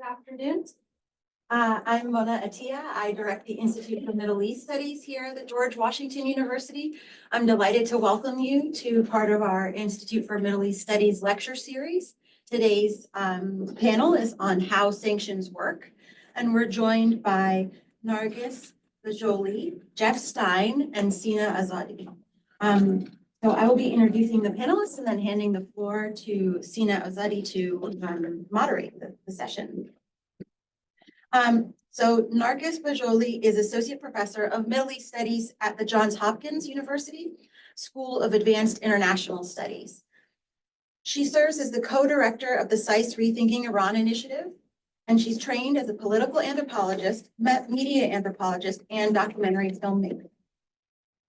Good afternoon. I'm Mona Attia. I direct the Institute for Middle East Studies here at the George Washington University. I'm delighted to welcome you to part of our Institute for Middle East Studies lecture series. Today's panel is on how sanctions work, and we're joined by Narges Bajoghli, Jeff Stein, and Sina Azodi. So I will be introducing the panelists and then handing the floor to Sina Azodi to moderate the session. So Narges Bajoghli is Associate Professor of Middle East Studies at the Johns Hopkins University School of Advanced International Studies. She serves as the co-director of the SAIS Rethinking Iran initiative, and she's trained as a political anthropologist, media anthropologist, and documentary filmmaker.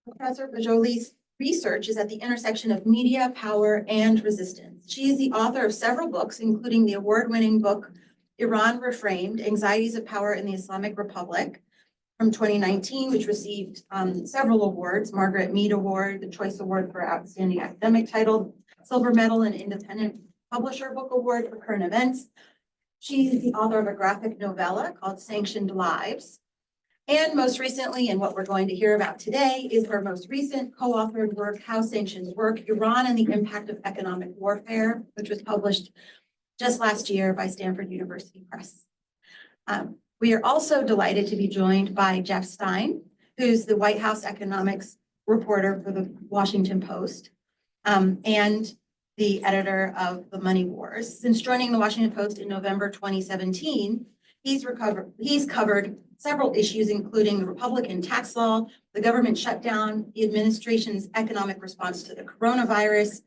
Professor Bajoghli's research is at the intersection of media, power, and resistance. She is the author of several books, including the award-winning book, Iran Reframed, Anxieties of Power in the Islamic Republic from 2019, which received several awards, Margaret Mead Award, the Choice Award for Outstanding Academic Title, Silver Medal and Independent Publisher Book Award for Current Events. She's the author of a graphic novella called Sanctioned Lives. And most recently, and what we're going to hear about today, is her most recent co-authored work, How Sanctions Work Iran and the Impact of Economic Warfare, which was published just last year by Stanford University Press. We are also delighted to be joined by Jeff Stein, who's the White House economics reporter for the Washington Post and the editor of The Money Wars. Since joining the Washington Post in November 2017, he's covered several issues, including the Republican tax law, the government shutdown, the administration's economic response to the coronavirus,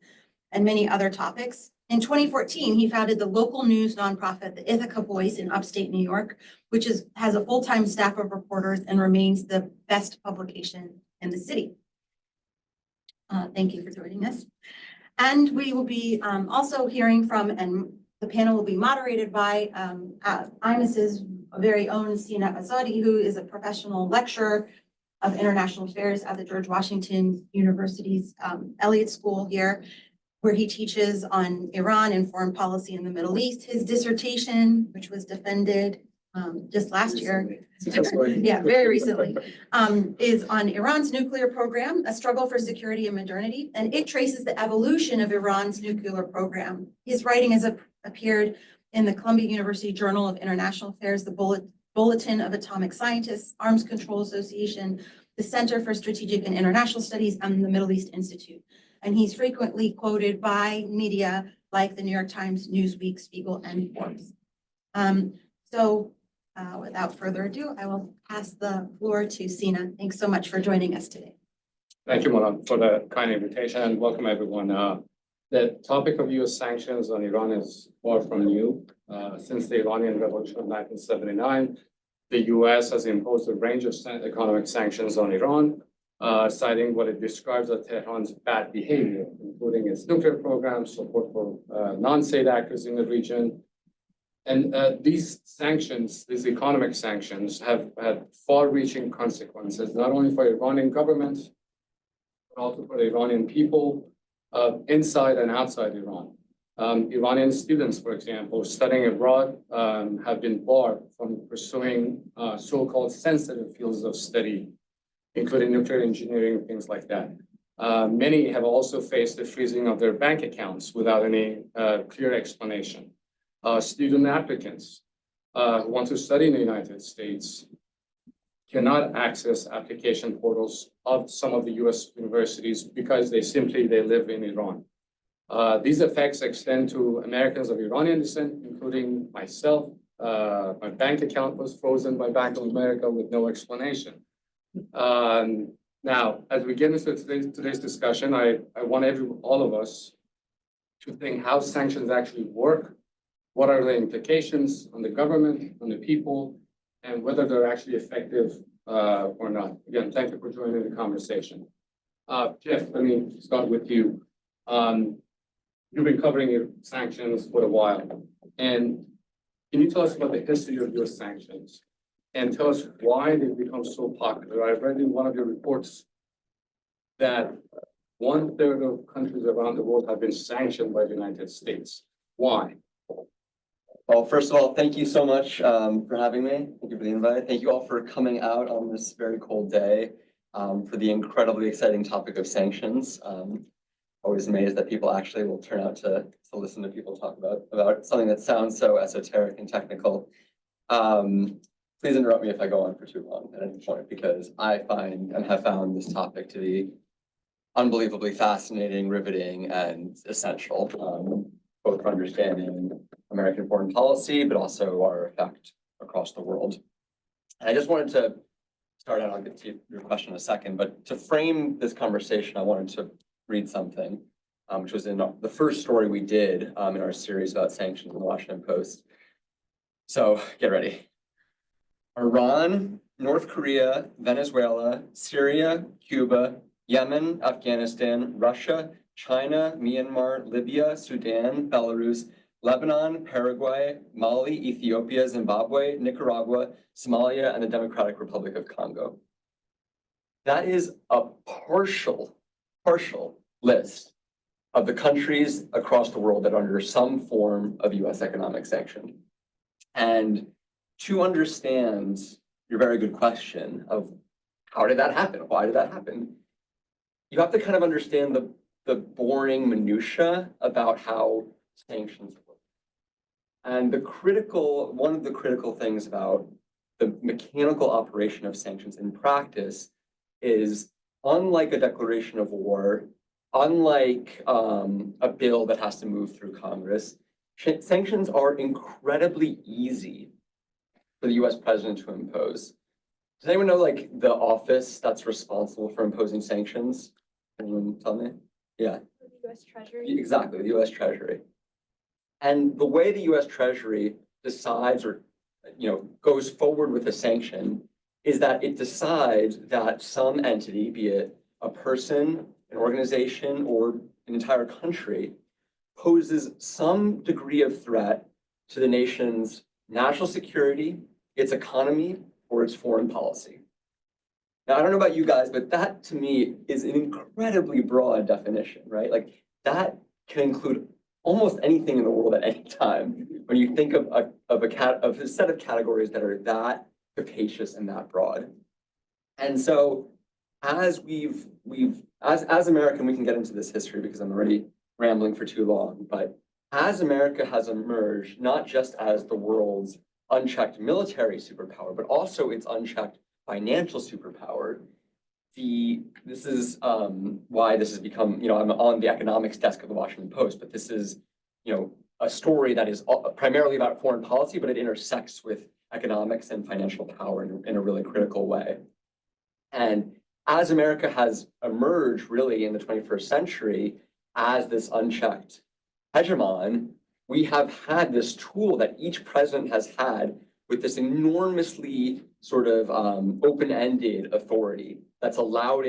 and many other topics. In 2014, he founded the local news nonprofit, the Ithaca Voice in upstate New York, which has a full-time staff of reporters and remains the best publication in the city. Thank you for joining us. And we will be also hearing from, and the panel will be moderated by IMAS's very own Sina Azodi, who is a professional lecturer of international affairs at the George Washington University's Elliott School here, where he teaches on Iran and foreign policy in the Middle East. His dissertation, which was defended just last year, yeah, very recently, is on Iran's nuclear program, a struggle for security and modernity, and it traces the evolution of Iran's nuclear program. His writing has appeared in the Columbia University Journal of International Affairs, the Bulletin of Atomic Scientists, Arms Control Association, the Center for Strategic and International Studies, and the Middle East Institute. And he's frequently quoted by media like the New York Times, Newsweek, Spiegel, and Forbes. Without further ado, I will pass the floor to Sina. Thanks so much for joining us today. Thank you, Mona, for the kind invitation, and welcome everyone. The topic of U.S. sanctions on Iran is far from new. Since the Iranian Revolution of 1979, the U.S. has imposed a range of economic sanctions on Iran, citing what it describes as Tehran's bad behavior, including its nuclear program, support for non-state actors in the region. And these sanctions, these economic sanctions, have had far-reaching consequences, not only for the Iranian government, but also for the Iranian people inside and outside Iran. Iranian students, for example, studying abroad have been barred from pursuing so-called sensitive fields of study, including nuclear engineering, things like that. Many have also faced the freezing of their bank accounts without any clear explanation. Student applicants who want to study in the United States cannot access application portals of some of the US universities because they live in Iran. These effects extend to Americans of Iranian descent, including myself. My bank account was frozen by Bank of America with no explanation. Now, as we get into today's discussion, I want all of us to think how sanctions actually work, what are the implications on the government, on the people, and whether they're actually effective or not. Again, thank you for joining the conversation. Jeff, let me start with you. You've been covering sanctions for a while, and can you tell us about the history of your sanctions and tell us why they've become so popular? I read in one of your reports that 1/3 of countries around the world have been sanctioned by the United States. Why? Well, first of all, thank you so much for having me. Thank you for the invite. Thank you all for coming out on this very cold day for the incredibly exciting topic of sanctions. Always amazed that people actually will turn out to listen to people talk about something that sounds so esoteric and technical. Please interrupt me if I go on for too long at any point, because I find and have found this topic to be unbelievably fascinating, riveting, and essential, both for understanding American foreign policy, but also our effect across the world. And I just wanted to start out, I'll get to your question in a second, but to frame this conversation, I wanted to read something, which was in the first story we did in our series about sanctions in the Washington Post. So get ready. Iran, North Korea, Venezuela, Syria, Cuba, Yemen, Afghanistan, Russia, China, Myanmar, Libya, Sudan, Belarus, Lebanon, Paraguay, Mali, Ethiopia, Zimbabwe, Nicaragua, Somalia, and the Democratic Republic of Congo. That is a partial list of the countries across the world that are under some form of US economic sanction. And to understand your very good question of how did that happen? Why did that happen? You have to kind of understand the boring minutia about how sanctions work. And one of the critical things about the mechanical operation of sanctions in practice is, unlike a declaration of war, unlike a bill that has to move through Congress, sanctions are incredibly easy for the US president to impose. Does anyone know like the office that's responsible for imposing sanctions? Anyone tell me? Yeah. The US Treasury? Exactly, the US Treasury. And the way the US Treasury decides or goes forward with a sanction is that it decides that some entity, be it a person, an organization, or an entire country, poses some degree of threat to the nation's national security, its economy, or its foreign policy. Now, I don't know about you guys, but that to me is an incredibly broad definition, right? Like that can include almost anything in the world at any time when you think of a set of categories that are that capacious and that broad. And so as as America, we can get into this history because I'm already rambling for too long, but as America has emerged, not just as the world's unchecked military superpower, but also its unchecked financial superpower, this is why this has become, I'm on the economics desk of the Washington Post, but this is, a story that is primarily about foreign policy, but it intersects with economics and financial power in a really critical way. And as America has emerged really in the 21st century as this unchecked hegemon, we have had this tool that each president has had with this enormously sort of open-ended authority that's allowed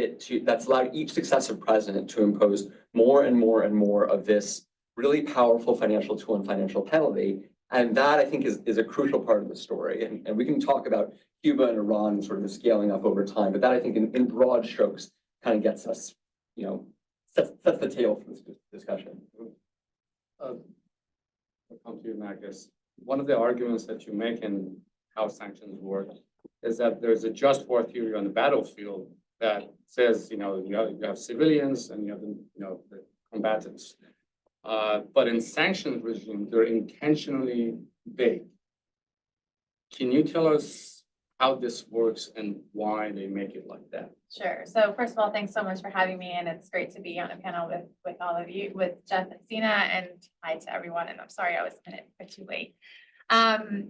each successive president to impose more and more and more of this really powerful financial tool and financial penalty. And that I think is a crucial part of the story. And we can talk about Cuba and Iran and sort of the scaling up over time, but that I think in broad strokes kind of gets us, sets the table for this discussion. I'll come to you, Narges. One of the arguments that you make in how sanctions work is that there's a just war theory on the battlefield that says, you have civilians and you have the combatants. But in sanctions regime, they're intentionally vague. Can you tell us how this works and why they make it like that? Sure. So first of all, thanks so much for having me, and it's great to be on a panel with all of you, with Jeff and Sina, and hi to everyone. And I'm sorry I was a minute or two late.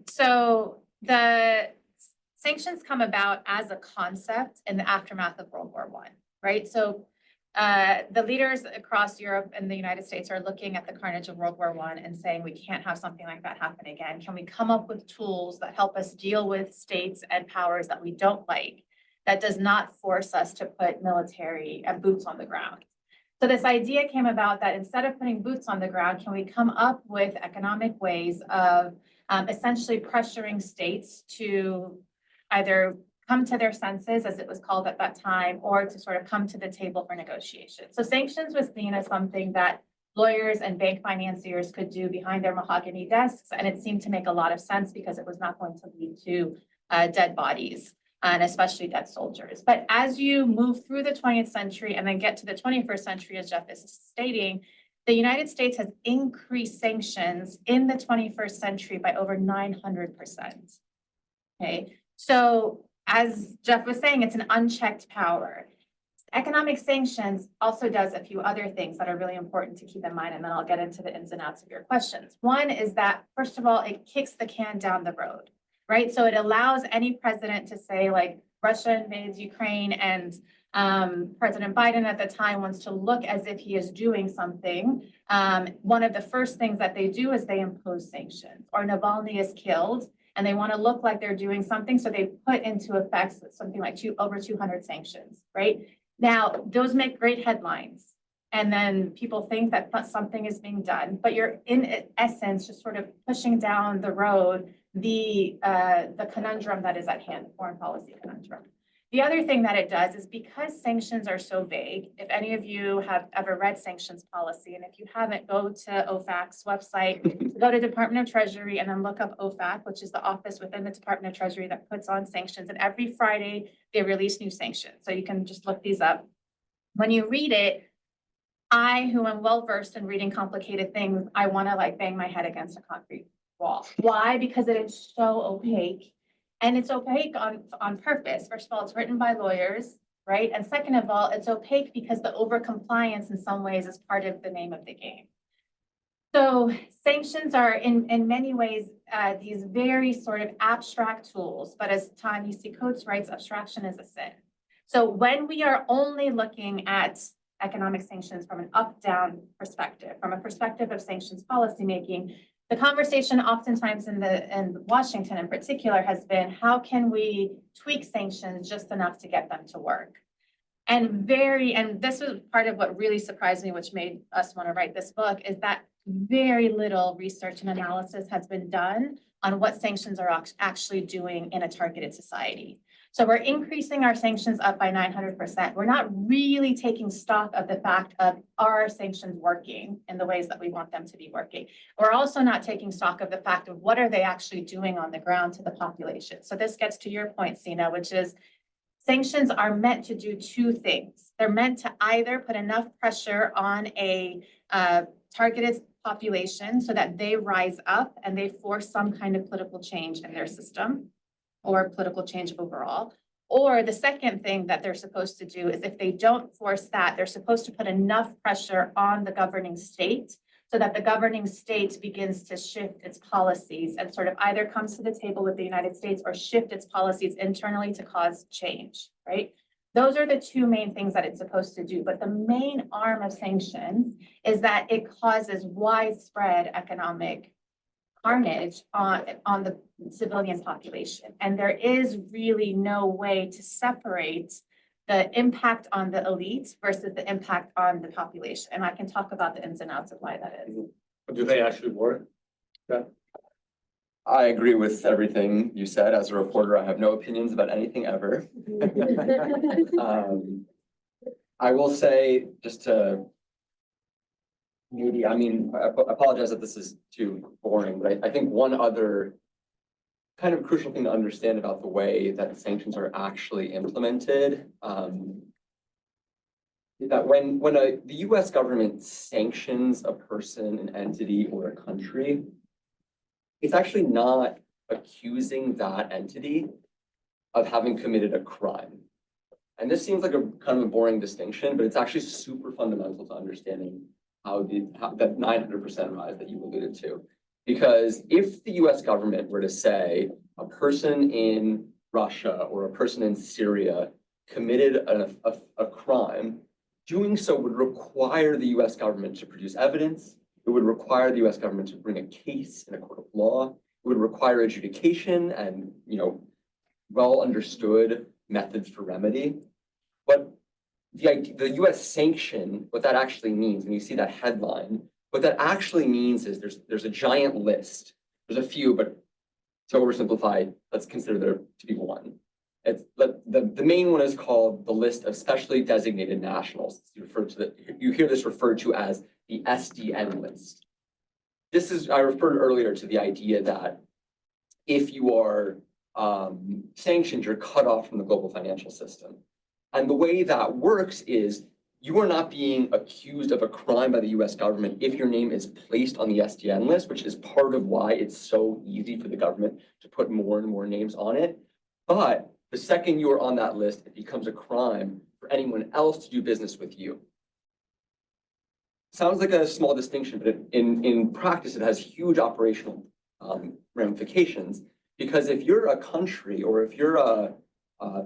So the sanctions come about as a concept in the aftermath of World War I, right? So the leaders across Europe and the United States are looking at the carnage of World War I and saying, we can't have something like that happen again. Can we come up with tools that help us deal with states and powers that we don't like, that does not force us to put military and boots on the ground? So this idea came about that instead of putting boots on the ground, can we come up with economic ways of essentially pressuring states to either come to their senses, as it was called at that time, or to sort of come to the table for negotiation. So sanctions was seen as something that lawyers and bank financiers could do behind their mahogany desks. And it seemed to make a lot of sense because it was not going to lead to dead bodies, and especially dead soldiers. But as you move through the 20th century and then get to the 21st century, as Jeff is stating, the United States has increased sanctions in the 21st century by over 900%. Okay, so as Jeff was saying, it's an unchecked power. Economic sanctions also does a few other things that are really important to keep in mind, and then I'll get into the ins and outs of your questions. One is that, first of all, it kicks the can down the road, right? So it allows any president to say, like, Russia invades Ukraine, and President Biden at the time wants to look as if he is doing something. One of the first things that they do is they impose sanctions, or Navalny is killed, and they want to look like they're doing something, so they put into effect something like over 200 sanctions, right? Now, those make great headlines, and then people think that something is being done, but you're in essence just sort of pushing down the road the conundrum that is at hand, the foreign policy conundrum. The other thing that it does is, because sanctions are so vague, if any of you have ever read sanctions policy, and if you haven't, go to OFAC's website, go to Department of Treasury, and then look up OFAC, which is the office within the Department of Treasury that puts on sanctions. And every Friday, they release new sanctions. So you can just look these up. When you read it, I, who am well-versed in reading complicated things, I want to like bang my head against a concrete wall. Why? Because it is so opaque. And it's opaque on purpose. First of all, it's written by lawyers, right? And second of all, it's opaque because the overcompliance in some ways is part of the name of the game. So sanctions are in many ways these very sort of abstract tools, but as Ta-Nehisi Coates writes, abstraction is a sin. So when we are only looking at economic sanctions from an up-down perspective, from a perspective of sanctions policymaking, the conversation oftentimes in Washington in particular has been, how can we tweak sanctions just enough to get them to work? And this was part of what really surprised me, which made us want to write this book, is that very little research and analysis has been done on what sanctions are actually doing in a targeted society. So we're increasing our sanctions up by 900%. We're not really taking stock of the fact of, are our sanctions working in the ways that we want them to be working? We're also not taking stock of the fact of what are they actually doing on the ground to the population. So this gets to your point, Sina, which is sanctions are meant to do two things. They're meant to either put enough pressure on a targeted population so that they rise up and they force some kind of political change in their system, or political change overall. Or the second thing that they're supposed to do is, if they don't force that, they're supposed to put enough pressure on the governing state so that the governing state begins to shift its policies and sort of either comes to the table with the United States or shift its policies internally to cause change, right? Those are the two main things that it's supposed to do. But the main arm of sanctions is that it causes widespread economic carnage on the civilian population. And there is really no way to separate the impact on the elite versus the impact on the population. And I can talk about the ins and outs of why that is. But do they actually work? Yeah. I agree with everything you said. As a reporter, I have no opinions about anything ever. I will say, just to maybe, I apologize if this is too boring, but I think one other kind of crucial thing to understand about the way that sanctions are actually implemented, is that when the US government sanctions a person, an entity, or a country, it's actually not accusing that entity of having committed a crime. And this seems like a kind of a boring distinction, but it's actually super fundamental to understanding how that 900% rise that you alluded to. Because if the US government were to say a person in Russia or a person in Syria committed a crime, doing so would require the US government to produce evidence. It would require the US government to bring a case in a court of law. It would require adjudication and, well understood methods for remedy. But the US sanction, what that actually means, when you see that headline, what that actually means is there's a giant list. There's a few, but to oversimplify, let's consider there to be one. the main one is called the list of specially designated nationals. You hear this referred to as the SDN list. I referred earlier to the idea that if you are sanctioned, you're cut off from the global financial system. And the way that works is you are not being accused of a crime by the US government if your name is placed on the SDN list, which is part of why it's so easy for the government to put more and more names on it. But the second you are on that list, it becomes a crime for anyone else to do business with you. Sounds like a small distinction, but in practice, it has huge operational ramifications. Because if you're a country or if you're a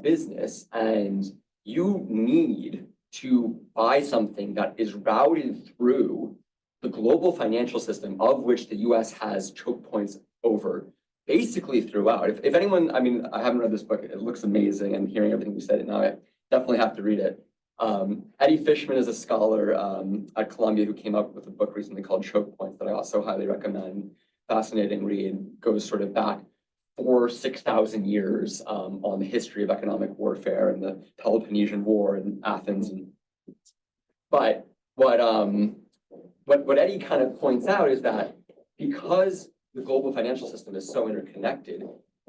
business and you need to buy something that is routed through the global financial system, of which the US has choke points over basically throughout. If anyone, I mean, I haven't read this book, it looks amazing, and hearing everything you said, now I definitely have to read it. Eddie Fishman is a scholar at Columbia who came up with a book recently called Choke Points that I also highly recommend. Fascinating read, goes sort of back 6,000 years on the history of economic warfare and the Peloponnesian War in Athens. But what Eddie kind of points out is that because the global financial system is so interconnected,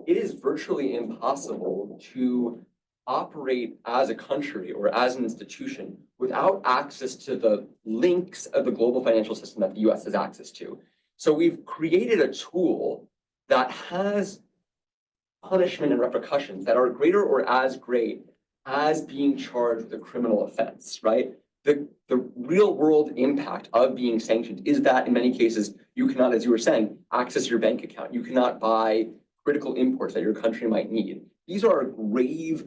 it is virtually impossible to operate as a country or as an institution without access to the links of the global financial system that the US has access to. So we've created a tool that has punishment and repercussions that are greater or as great as being charged with a criminal offense, right? The real world impact of being sanctioned is that in many cases, you cannot, as you were saying, access your bank account. You cannot buy critical imports that your country might need. These are grave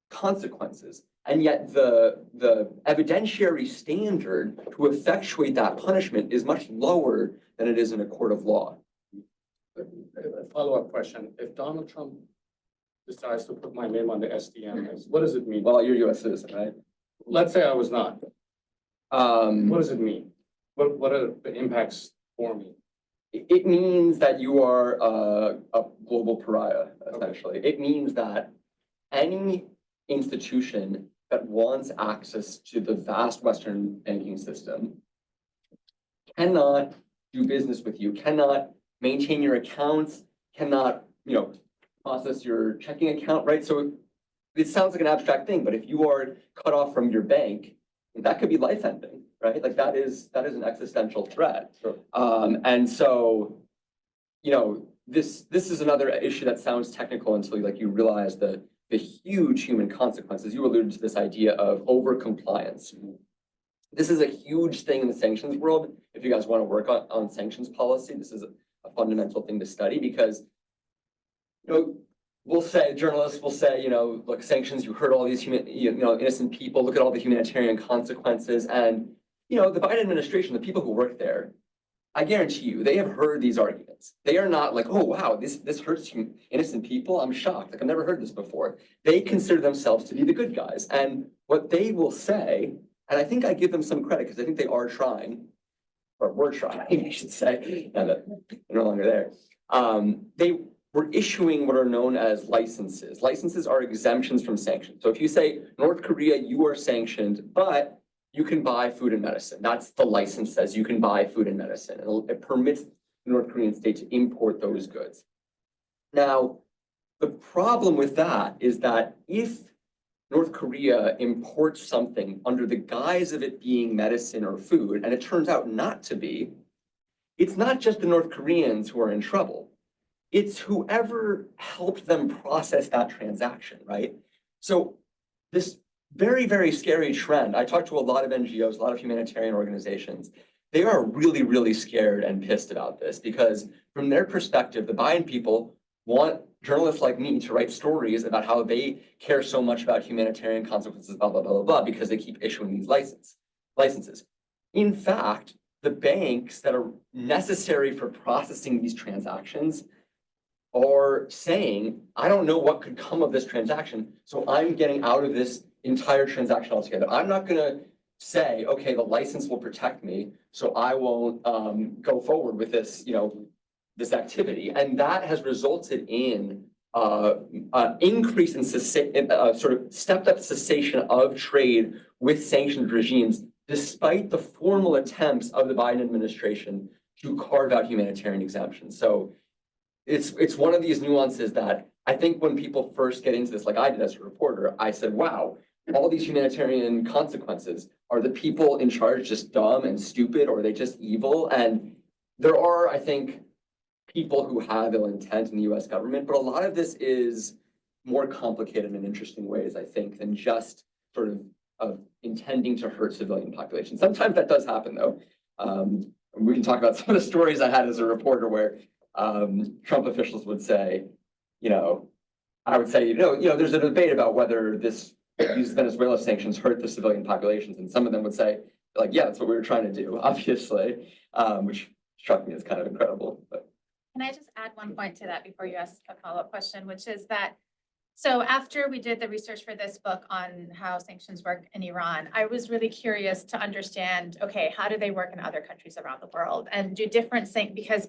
consequences. And yet the evidentiary standard to effectuate that punishment is much lower than it is in a court of law. A follow-up question. If Donald Trump decides to put my name on the SDN list, what does it mean? Well, you're a US citizen, right? Let's say I was not. What does it mean? What are the impacts for me? It means that you are a global pariah, essentially. It means that any institution that wants access to the vast Western banking system cannot do business with you, cannot maintain your accounts, cannot, process your checking account, right? So it sounds like an abstract thing, but if you are cut off from your bank, that could be life-ending, right? Like that is an existential threat. Sure. And so, this is another issue that sounds technical until you realize the huge human consequences. You alluded to this idea of over-compliance. This is a huge thing in the sanctions world. If you guys want to work on sanctions policy, this is a fundamental thing to study because, journalists will say, look, sanctions, you hurt all these innocent people, look at all the humanitarian consequences. And, the Biden administration, the people who work there, I guarantee you, they have heard these arguments. They are not like, oh, wow, this hurts innocent people. I'm shocked. I've never heard this before. They consider themselves to be the good guys. And what they will say, and I think I give them some credit because I think they are trying, or were trying, I should say, now that they're no longer there. They were issuing what are known as licenses. Licenses are exemptions from sanctions. So if you say, North Korea, you are sanctioned, but you can buy food and medicine. That's the license says you can buy food and medicine. And it permits the North Korean state to import those goods. Now, the problem with that is that if North Korea imports something under the guise of it being medicine or food, and it turns out not to be, it's not just the North Koreans who are in trouble. It's whoever helped them process that transaction, right? So this very, very scary trend, I talked to a lot of NGOs, a lot of humanitarian organizations. They are really, really scared and pissed about this because from their perspective, the Biden people want journalists like me to write stories about how they care so much about humanitarian consequences, blah, blah, blah, blah, blah, because they keep issuing these licenses. In fact, the banks that are necessary for processing these transactions are saying, I don't know what could come of this transaction, so I'm getting out of this entire transaction altogether. I'm not gonna say, okay, the license will protect me, so I won't go forward with this, this activity. And that has resulted in increase in sort of stepped up cessation of trade with sanctioned regimes, despite the formal attempts of the Biden administration to carve out humanitarian exemptions. So it's one of these nuances that I think when people first get into this, like I did as a reporter, I said, wow, all these humanitarian consequences, are the people in charge just dumb and stupid, or are they just evil? And there are, I think, people who have ill intent in the US government, but a lot of this is more complicated in interesting ways, I think, than just sort of intending to hurt civilian populations. Sometimes that does happen, though. We can talk about some of the stories I had as a reporter where Trump officials would say, I would say, there's a debate about whether these Venezuela sanctions hurt the civilian populations, and some of them would say, like, yeah, that's what we were trying to do, obviously, which struck me as kind of incredible. But can I just add one point to that before you ask a follow-up question, which is that, so after we did the research for this book on how sanctions work in Iran, I was really curious to understand, okay, how do they work in other countries around the world? And do different because,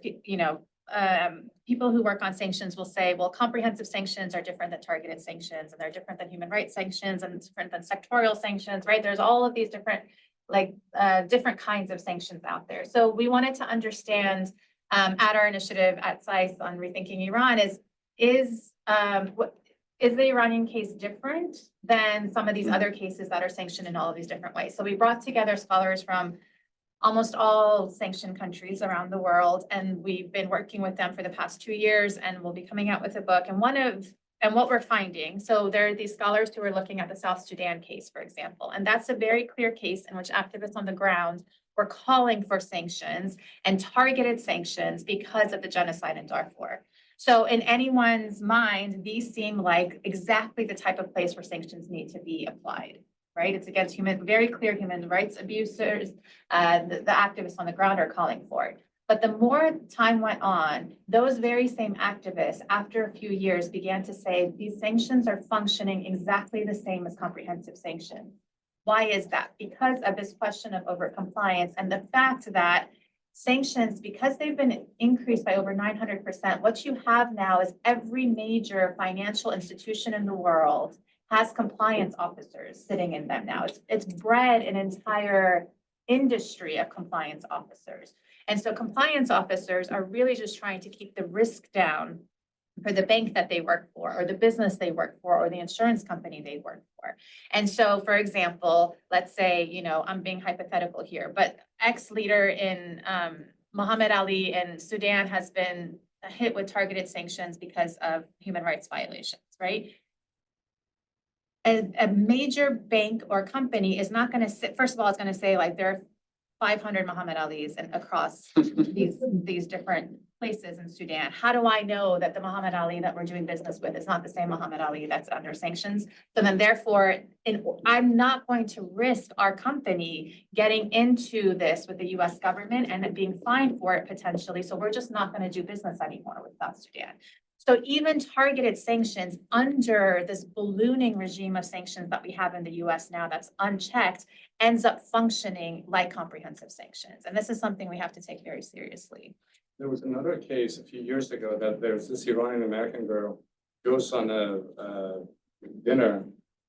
people who work on sanctions will say, well, comprehensive sanctions are different than targeted sanctions, and they're different than human rights sanctions, and different than sectorial sanctions, right? There's all of these different, different kinds of sanctions out there. So we wanted to understand at our initiative at SAIS on Rethinking Iran is the Iranian case different than some of these other cases that are sanctioned in all of these different ways? So we brought together scholars from almost all sanctioned countries around the world, and we've been working with them for the past 2 years, and we'll be coming out with a book. And what we're finding, so there are these scholars who are looking at the South Sudan case, for example, and that's a very clear case in which activists on the ground were calling for sanctions and targeted sanctions because of the genocide in Darfur. So in anyone's mind, these seem like exactly the type of place where sanctions need to be applied, right? It's against very clear human rights abusers. The activists on the ground are calling for it. But the more time went on, those very same activists, after a few years, began to say these sanctions are functioning exactly the same as comprehensive sanctions. Why is that? Because of this question of over-compliance and the fact that sanctions, because they've been increased by over 900%, what you have now is every major financial institution in the world has compliance officers sitting in them now. It's bred an entire industry of compliance officers. And so compliance officers are really just trying to keep the risk down for the bank that they work for, or the business they work for, or the insurance company they work for. And so, for example, let's say, I'm being hypothetical here, but ex-leader in Muhammad Ali in Sudan has been hit with targeted sanctions because of human rights violations, right? A major bank or company is not going to sit, first of all, it's going to say there are 500 Muhammad Alis and across these different places in Sudan. How do I know that the Muhammad Ali that we're doing business with is not the same Muhammad Ali that's under sanctions? So then therefore, I'm not going to risk our company getting into this with the US government and it being fined for it potentially. So we're just not going to do business anymore with South Sudan. So even targeted sanctions under this ballooning regime of sanctions that we have in the US now that's unchecked ends up functioning like comprehensive sanctions. And this is something we have to take very seriously. There was another case a few years ago that there's this Iranian American girl goes on a dinner,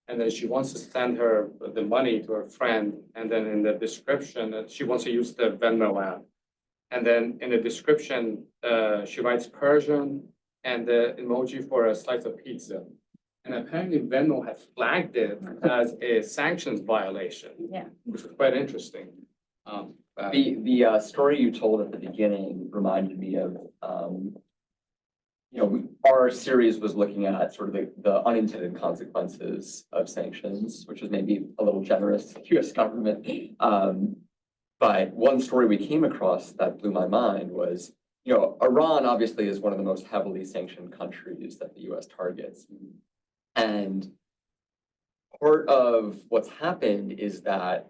and then she wants to send the money to her friend, and then in the description that she wants to use the Venmo app, and then in the description she writes Persian and the emoji for a slice of pizza, and apparently Venmo had flagged it as a sanctions violation. Yeah, which was quite interesting. The story you told at the beginning reminded me of, our series was looking at sort of the unintended consequences of sanctions, which is maybe a little generous to the US government. But one story we came across that blew my mind was, Iran obviously is one of the most heavily sanctioned countries that the US targets. And part of what's happened is that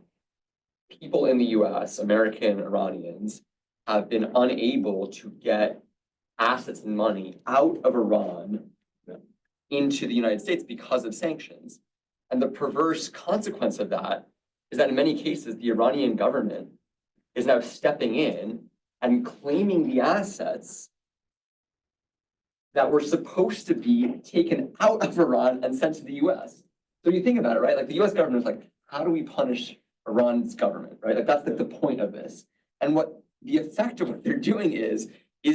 people in the US, American Iranians, have been unable to get assets and money out of Iran into the United States because of sanctions. And the perverse consequence of that is that in many cases, the Iranian government is now stepping in and claiming the assets that were supposed to be taken out of Iran and sent to the US. So you think about it, right? Like the US government is like, how do we punish Iran's government, right? Like that's like the point of this. And what the effect of what they're doing is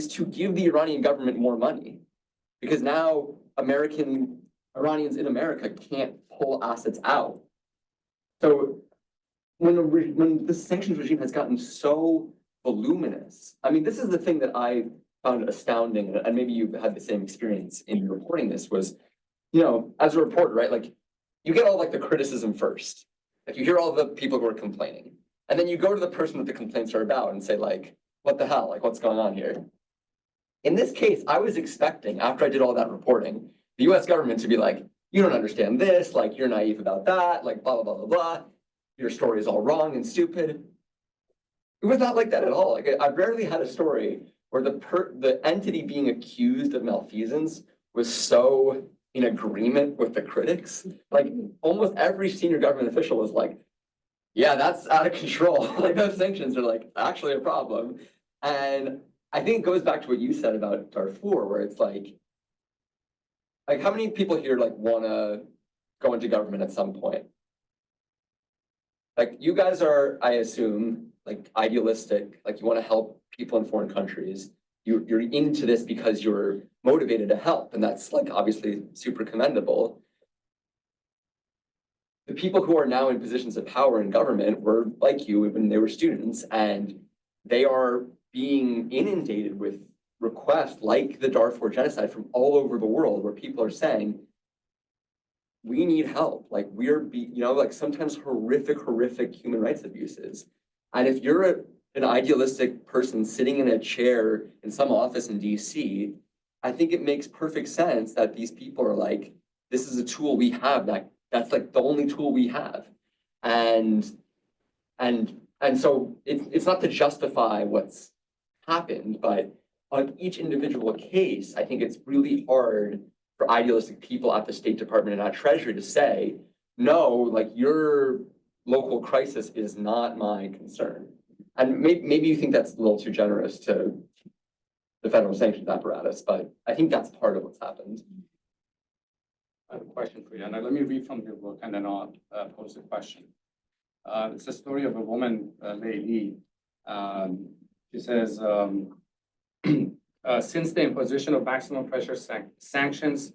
to give the Iranian government more money. Because now Iranians in America can't pull assets out. So when the sanctions regime has gotten so voluminous, I mean, this is the thing that I found astounding, and maybe you've had the same experience in reporting this, was, you know, as a reporter, right, like you get all like the criticism first. Like you hear all the people who are complaining, and then you go to the person that the complaints are about and say like, what the hell, like what's going on here? In this case, I was expecting, after I did all that reporting, the US government to be like, you don't understand this, like you're naive about that, like blah, blah, blah, blah, blah. Your story is all wrong and stupid. It was not like that at all. Like I rarely had a story where the entity being accused of malfeasance was so in agreement with the critics. Like almost every senior government official was like, yeah, that's out of control. Like those sanctions are like actually a problem. And I think it goes back to what you said about Darfur, where it's like how many people here like wanna go into government at some point? Like you guys are, I assume, like idealistic, like you want to help people in foreign countries. You're into this because you're motivated to help, and that's like obviously super commendable. The people who are now in positions of power in government were like you when they were students, and they are being inundated with requests like the Darfur genocide from all over the world, where people are saying, we need help. Like like sometimes horrific human rights abuses. And if you're an idealistic person sitting in a chair in some office in DC, I think it makes perfect sense that these people are like, this is a tool we have that's like the only tool we have. And so it's not to justify what's happened, but on each individual case, I think it's really hard for idealistic people at the State Department and at Treasury to say, no, like your local crisis is not my concern. And maybe you think that's a little too generous to the federal sanctions apparatus, but I think that's part of what's happened. I have a question for you, and let me read from your book, and then I'll pose the question. It's a story of a woman, Leili. She says, since the imposition of maximum pressure sanctions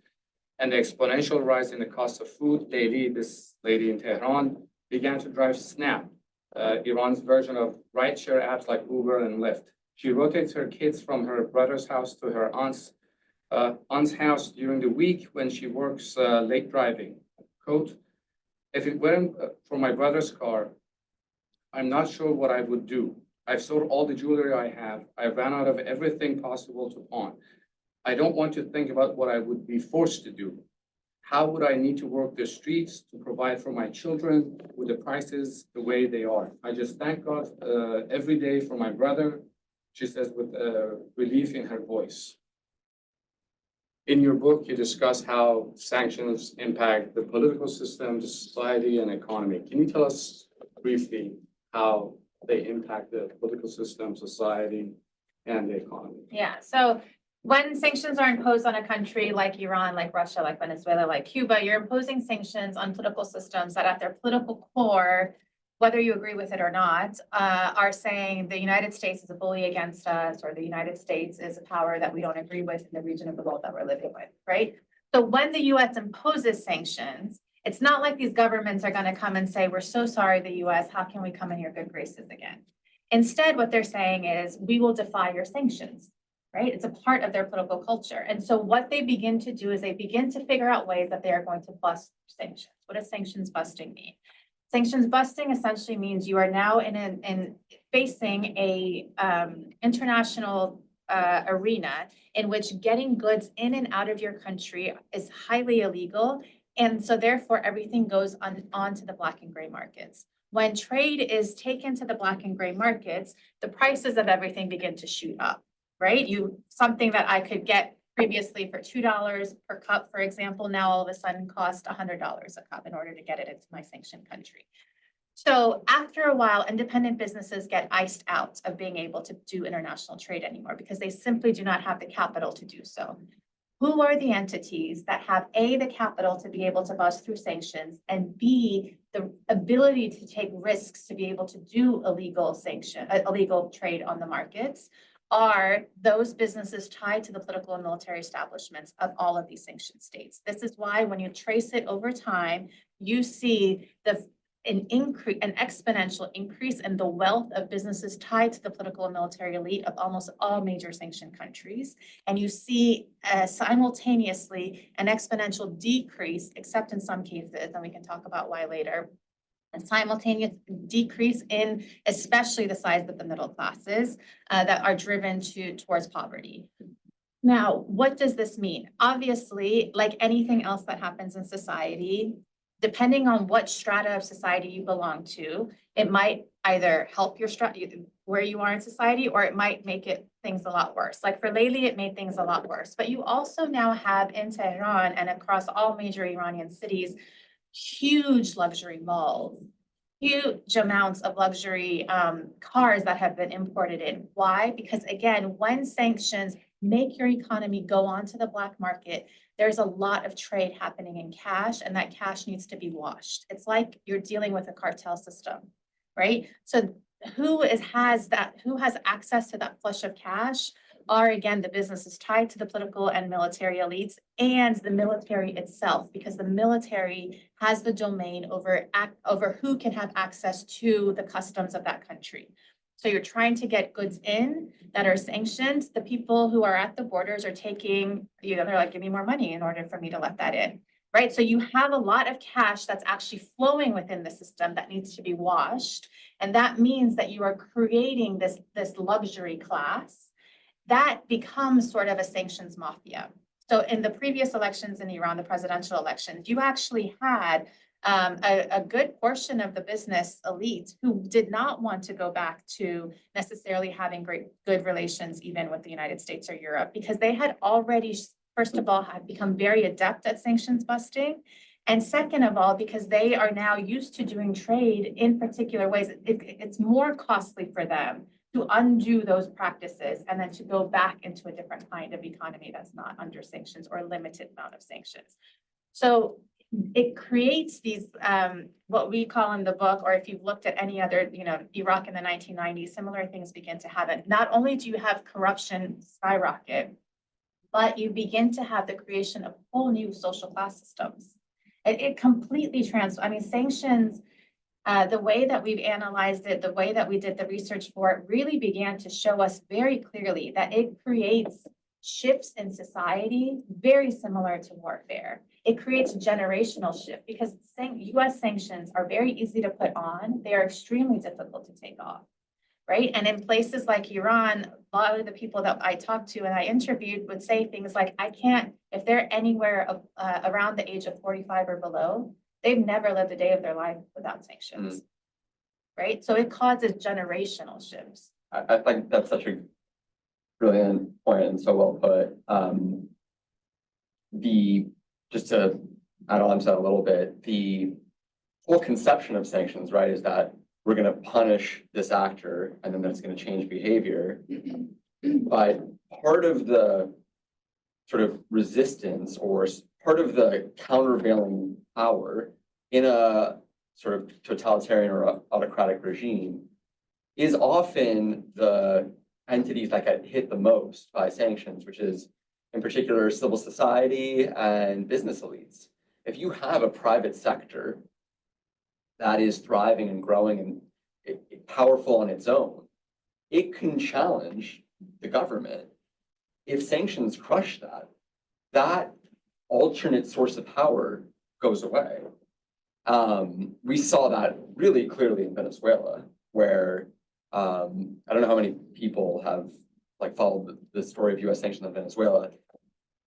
and the exponential rise in the cost of food, Leili, this lady in Tehran, began to drive Snap, Iran's version of rideshare apps like Uber and Lyft. She rotates her kids from her brother's house to her aunt's house during the week when she works late driving. Quote, if it weren't for my brother's car, I'm not sure what I would do. I've sold all the jewelry I have. I ran out of everything possible to pawn. I don't want to think about what I would be forced to do. How would I need to work the streets to provide for my children with the prices the way they are? I just thank God every day for my brother, she says with relief in her voice. In your book, you discuss how sanctions impact the political system, the society, and economy. Can you tell us briefly how they impact the political system, society, and the economy? Yeah, so when sanctions are imposed on a country like Iran, like Russia, like Venezuela, like Cuba, you're imposing sanctions on political systems that at their political core, whether you agree with it or not, are saying the United States is a bully against us, or the United States is a power that we don't agree with in the region of the world that we're living with, right? So when the US imposes sanctions, it's not like these governments are going to come and say, we're so sorry, the US, how can we come in your good graces again? Instead, what they're saying is, we will defy your sanctions, right? It's a part of their political culture. And so what they begin to do is they begin to figure out ways that they are going to bust sanctions. What does sanctions busting mean? Sanctions busting essentially means you are now facing a international arena in which getting goods in and out of your country is highly illegal. And so therefore everything goes onto the black and gray markets. When trade is taken to the black and gray markets, the prices of everything begin to shoot up, right? Something that I could get previously for $2 per cup, for example, now all of a sudden cost $100 a cup in order to get it into my sanctioned country. So after a while, independent businesses get iced out of being able to do international trade anymore because they simply do not have the capital to do so. who are the entities that have A, the capital to be able to bust through sanctions, and B, the ability to take risks to be able to do illegal trade on the markets, are those businesses tied to the political and military establishments of all of these sanctioned states. This is why when you trace it over time, you see an exponential increase in the wealth of businesses tied to the political and military elite of almost all major sanctioned countries. And you see simultaneously an exponential decrease, except in some cases, and we can talk about why later, a simultaneous decrease in especially the size of the middle classes that are driven towards poverty. Now, what does this mean? Obviously, like anything else that happens in society, depending on what strata of society you belong to, it might either help your where you are in society, or it might make things a lot worse. Like for Layli, it made things a lot worse. But you also now have in Tehran and across all major Iranian cities, huge luxury malls, huge amounts of luxury cars that have been imported in. Why? Because again, when sanctions make your economy go onto the black market, there's a lot of trade happening in cash, and that cash needs to be washed. It's like you're dealing with a cartel system, right? So who has access to that flush of cash are, again, the businesses tied to the political and military elites and the military itself, because the military has the domain over who can have access to the customs of that country. So you're trying to get goods in that are sanctioned. The people who are at the borders are taking, they're like, give me more money in order for me to let that in, right? So you have a lot of cash that's actually flowing within the system that needs to be washed. And that means that you are creating this luxury class that becomes sort of a sanctions mafia. So in the previous elections in Iran, the presidential elections, you actually had a good portion of the business elite who did not want to go back to necessarily having good relations even with the United States or Europe, because they had already, first of all, had become very adept at sanctions busting. And second of all, because they are now used to doing trade in particular ways, it's more costly for them to undo those practices and then to go back into a different kind of economy that's not under sanctions or a limited amount of sanctions. So it creates these, what we call in the book, or if you've looked at any other, Iraq in the 1990s, similar things begin to happen. Not only do you have corruption skyrocket, but you begin to have the creation of whole new social class systems. It completely sanctions, the way that we've analyzed it, the way that we did the research for it, really began to show us very clearly that it creates shifts in society very similar to warfare. It creates a generational shift because US sanctions are very easy to put on. They are extremely difficult to take off, right? And in places like Iran, a lot of the people that I talked to and I interviewed would say things like, if they're anywhere around the age of 45 or below, they've never lived a day of their life without sanctions, right? So it causes generational shifts. I think that's such a brilliant point and so well put. Just to add on to that a little bit, the whole conception of sanctions, right, is that we're going to punish this actor and then that's going to change behavior. But part of the sort of resistance or part of the countervailing power in a sort of totalitarian or autocratic regime is often the entities that get hit the most by sanctions, which is in particular civil society and business elites. If you have a private sector that is thriving and growing and powerful on its own, it can challenge the government. If sanctions crush that alternate source of power goes away. We saw that really clearly in Venezuela, where I don't know how many people have followed the story of US sanctions on Venezuela.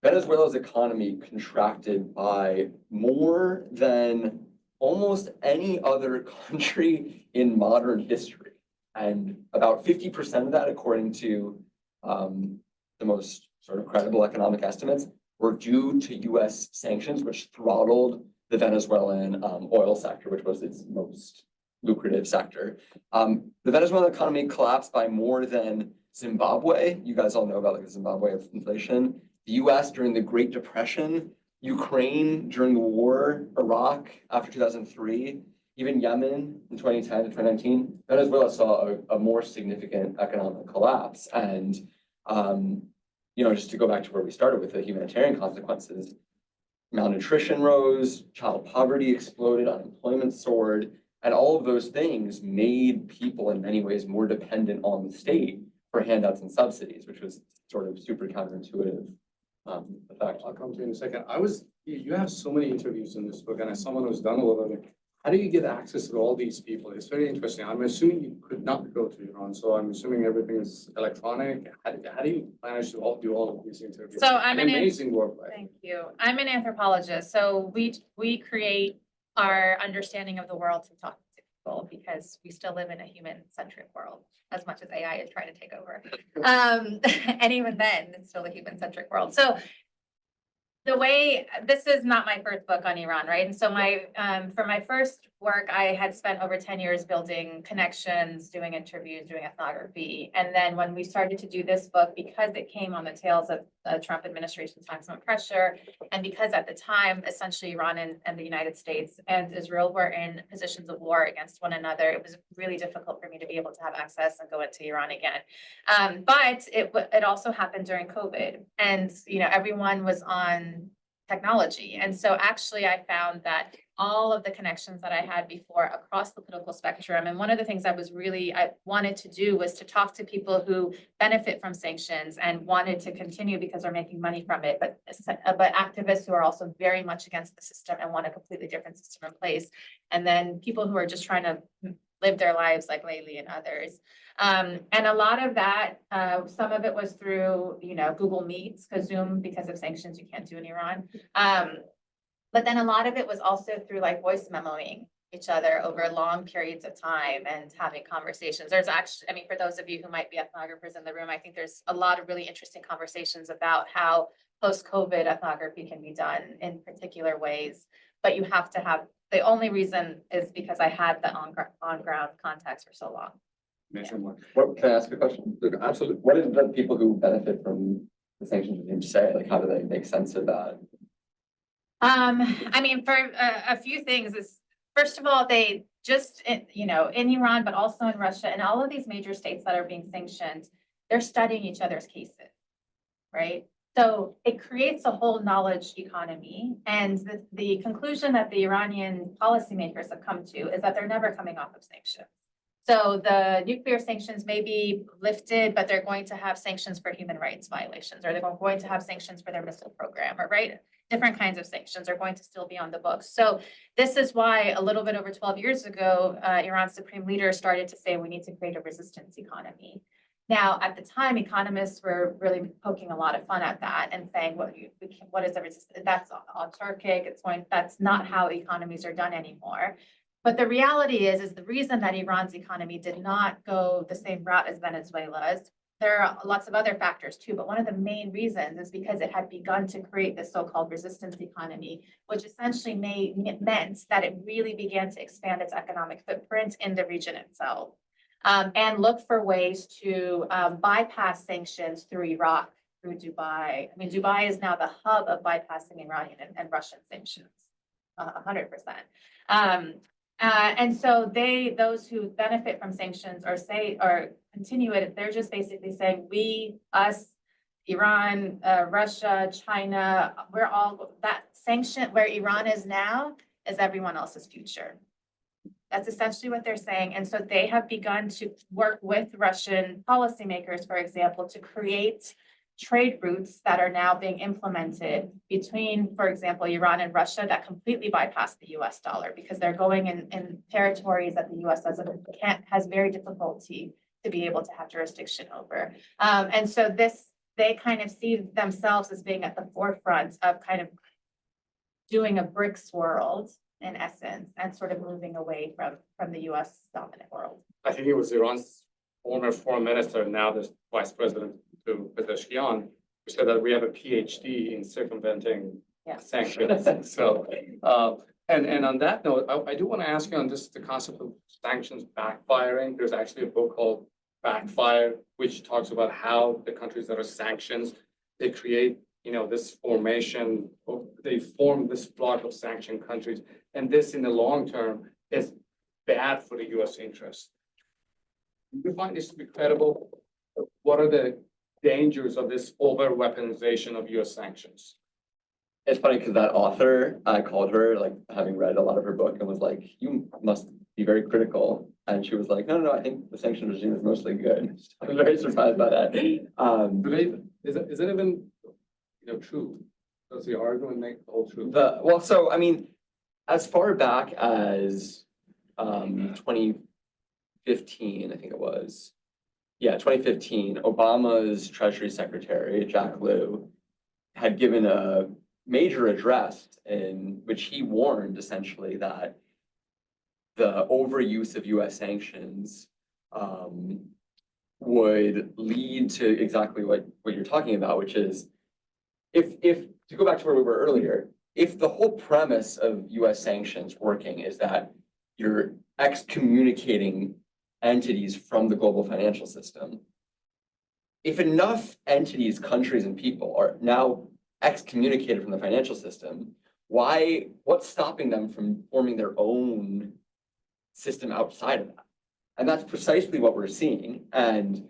Venezuela's economy contracted by more than almost any other country in modern history. And about 50% of that, according to the most sort of credible economic estimates, were due to US sanctions, which throttled the Venezuelan oil sector, which was its most lucrative sector. The Venezuelan economy collapsed by more than Zimbabwe. You guys all know about the Zimbabwe inflation. the US during the Great Depression, Ukraine during the war, Iraq after 2003, even Yemen in 2010 to 2019, Venezuela saw a more significant economic collapse. And, just to go back to where we started with the humanitarian consequences, malnutrition rose, child poverty exploded, unemployment soared, and all of those things made people in many ways more dependent on the state for handouts and subsidies, which was sort of super counterintuitive effect. I'll come to you in a second. You have so many interviews in this book, and as someone who's done a lot of it, how do you get access to all these people? It's very interesting. I'm assuming you could not go to Iran, so I'm assuming everything is electronic. How do you manage to do all of these interviews? So I'm an amazing work. Right? Thank you. I'm an anthropologist, so we create our understanding of the world to talk to people because we still live in a human-centric world, as much as AI is trying to take over. And even then, it's still a human-centric world. So this is not my first book on Iran, right? And so for my first work, I had spent over 10 years building connections, doing interviews, doing ethnography. And then when we started to do this book, because it came on the tails of the Trump administration's maximum pressure, and because at the time, essentially Iran and the United States and Israel were in positions of war against one another, it was really difficult for me to be able to have access and go into Iran again. But it also happened during COVID, and everyone was on technology. And so actually I found that all of the connections that I had before across the political spectrum, and one of the things I wanted to do was to talk to people who benefit from sanctions and wanted to continue because they're making money from it, but activists who are also very much against the system and want a completely different system in place. And then people who are just trying to live their lives like Layli and others. And a lot of that, some of it was through, Google Meets, because Zoom, because of sanctions, you can't do in Iran. But then a lot of it was also through like voice memoing each other over long periods of time and having conversations. There's actually, for those of you who might be ethnographers in the room, I think there's a lot of really interesting conversations about how post-COVID ethnography can be done in particular ways, but you have to have, the only reason is because I had the on-ground contacts for so long. What, can I ask a question? Absolutely. What did the people who benefit from the sanctions regime say? Like, how do they make sense of that? For a few things is, first of all, they just, in Iran, but also in Russia and all of these major states that are being sanctioned, they're studying each other's cases, right? So it creates a whole knowledge economy. And the conclusion that the Iranian policymakers have come to is that they're never coming off of sanctions. So the nuclear sanctions may be lifted, but they're going to have sanctions for human rights violations, or they're going to have sanctions for their missile program, or different kinds of sanctions are going to still be on the books. So this is why a little bit over 12 years ago, Iran's supreme leader started to say we need to create a resistance economy. Now, at the time, economists were really poking a lot of fun at that and saying, what is the resistance? That's autarkic. That's not how economies are done anymore. But the reality is the reason that Iran's economy did not go the same route as Venezuela's. There are lots of other factors too, but one of the main reasons is because it had begun to create this so-called resistance economy, which essentially meant that it really began to expand its economic footprint in the region itself, and look for ways to bypass sanctions through Iraq, through Dubai. Dubai is now the hub of bypassing Iranian and Russian sanctions, 100%. And so those who benefit from sanctions or continue it, they're just basically saying us, Iran, Russia, China, we're all, that sanction where Iran is now is everyone else's future. That's essentially what they're saying. And so they have begun to work with Russian policymakers, for example, to create trade routes that are now being implemented between, for example, Iran and Russia that completely bypass the US dollar because they're going in territories that the US has very difficulty to be able to have jurisdiction over. And so they kind of see themselves as being at the forefront of kind of doing a BRICS world in essence, and sort of moving away from the US dominant world. I think it was Iran's former foreign minister, now the vice president, to Pezeshkian, who said that we have a PhD in circumventing sanctions. So, and on that note, I do want to ask you on this, the concept of sanctions backfiring. There's actually a book called Backfire, which talks about how the countries that are sanctions, they create this formation, they form this block of sanctioned countries. And this in the long term is bad for the US interest. Do you find this to be credible? What are the dangers of this over weaponization of US sanctions? It's funny because that author, I called her, like, having read a lot of her book and was like, you must be very critical. And she was like, no, I think the sanction regime is mostly good. I was very surprised by that. Is it even, true? Does the argument make the whole truth? So, I mean, as far back as 2015, I think it was. Yeah, 2015, Obama's Treasury Secretary, Jack Lew, had given a major address in which he warned essentially that the overuse of US sanctions would lead to exactly what you're talking about, which is if to go back to where we were earlier, if the whole premise of US sanctions working is that you're excommunicating entities from the global financial system, if enough entities, countries, and people are now excommunicated from the financial system, what's stopping them from forming their own system outside of that? And that's precisely what we're seeing. And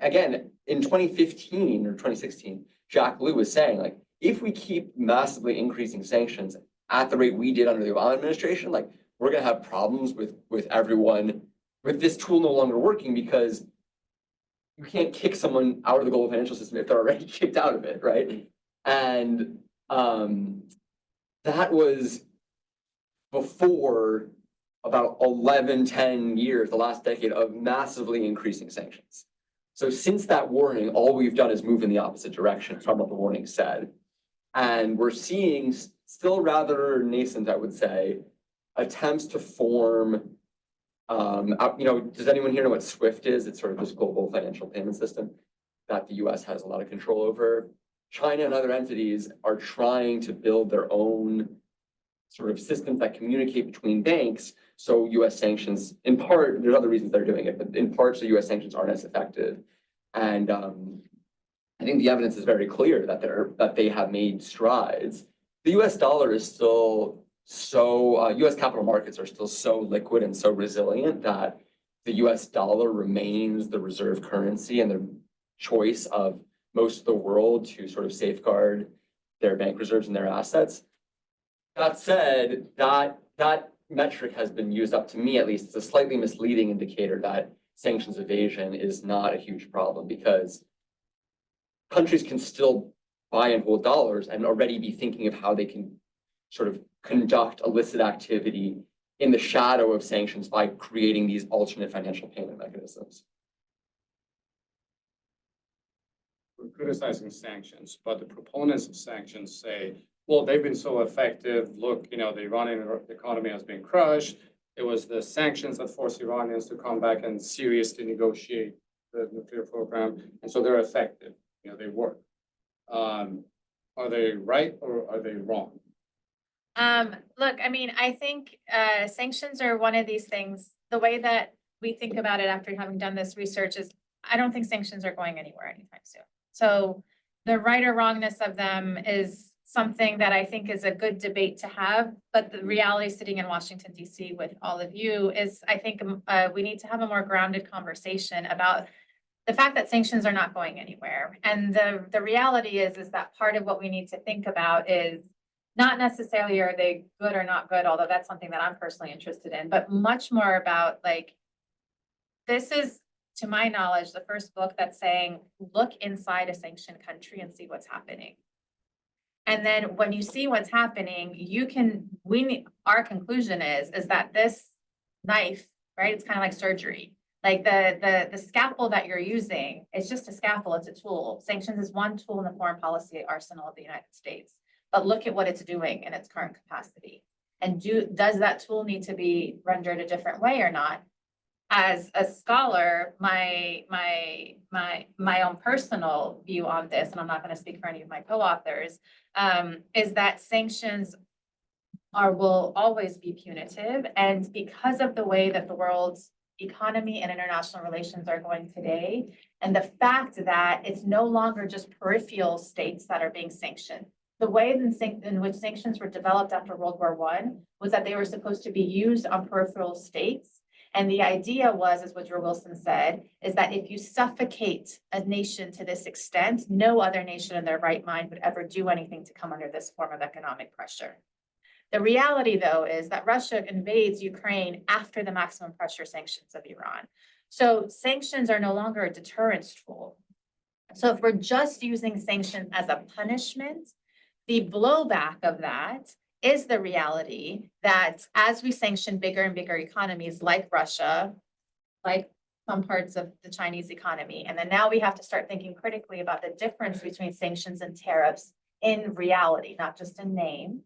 again, in 2015 or 2016, Jack Lew was saying, like, if we keep massively increasing sanctions at the rate we did under the Obama administration, like, we're gonna have problems with everyone, with this tool no longer working, because you can't kick someone out of the global financial system if they're already kicked out of it, right? And that was before about 11, 10 years, the last decade of massively increasing sanctions. So since that warning, all we've done is move in the opposite direction from what the warning said. And we're seeing still rather nascent, I would say, attempts to form, does anyone here know what SWIFT is? It's sort of this global financial payment system that the US has a lot of control over. China and other entities are trying to build their own sort of systems that communicate between banks. So US sanctions, in part, there's other reasons they're doing it, but in part, so US sanctions aren't as effective. And I think the evidence is very clear that they have made strides. The US dollar is still so, US capital markets are still so liquid and so resilient that the US dollar remains the reserve currency and the choice of most of the world to sort of safeguard their bank reserves and their assets. That said, that metric has been used, up to me at least, as a slightly misleading indicator that sanctions evasion is not a huge problem, because countries can still buy and hold dollars and already be thinking of how they can sort of conduct illicit activity in the shadow of sanctions by creating these alternate financial payment mechanisms. We're criticizing sanctions, but the proponents of sanctions say, well, they've been so effective. Look, the Iranian economy has been crushed. It was the sanctions that forced Iranians to come back and seriously negotiate the nuclear program. And so they're effective, they work. Are they right or are they wrong? Look, I mean, I think sanctions are one of these things. The way that we think about it after having done this research is, I don't think sanctions are going anywhere anytime soon. So the right or wrongness of them is something that I think is a good debate to have. But the reality sitting in Washington, D.C. with all of you is, I think we need to have a more grounded conversation about the fact that sanctions are not going anywhere. And the reality is that part of what we need to think about is not necessarily are they good or not good, although that's something that I'm personally interested in, but much more about, like, this is, to my knowledge, the first book that's saying, look inside a sanctioned country and see what's happening. And then when you see what's happening, our conclusion is that this knife, right, it's kind of like surgery. Like the scalpel that you're using, it's just a scalpel, it's a tool. Sanctions is one tool in the foreign policy arsenal of the United States. But look at what it's doing in its current capacity. And does that tool need to be rendered a different way or not? As a scholar, my own personal view on this, and I'm not going to speak for any of my co-authors, is that sanctions will always be punitive. And because of the way that the world economy and international relations are going today, and the fact that it's no longer just peripheral states that are being sanctioned. The way in which sanctions were developed after World War I was that they were supposed to be used on peripheral states. And the idea was, as Woodrow Wilson said, is that if you suffocate a nation to this extent, no other nation in their right mind would ever do anything to come under this form of economic pressure. The reality, though, is that Russia invades Ukraine after the maximum pressure sanctions of Iran. So sanctions are no longer a deterrence tool. So if we're just using sanctions as a punishment, the blowback of that is the reality that as we sanction bigger and bigger economies like Russia, like some parts of the Chinese economy, and then now we have to start thinking critically about the difference between sanctions and tariffs in reality, not just in name,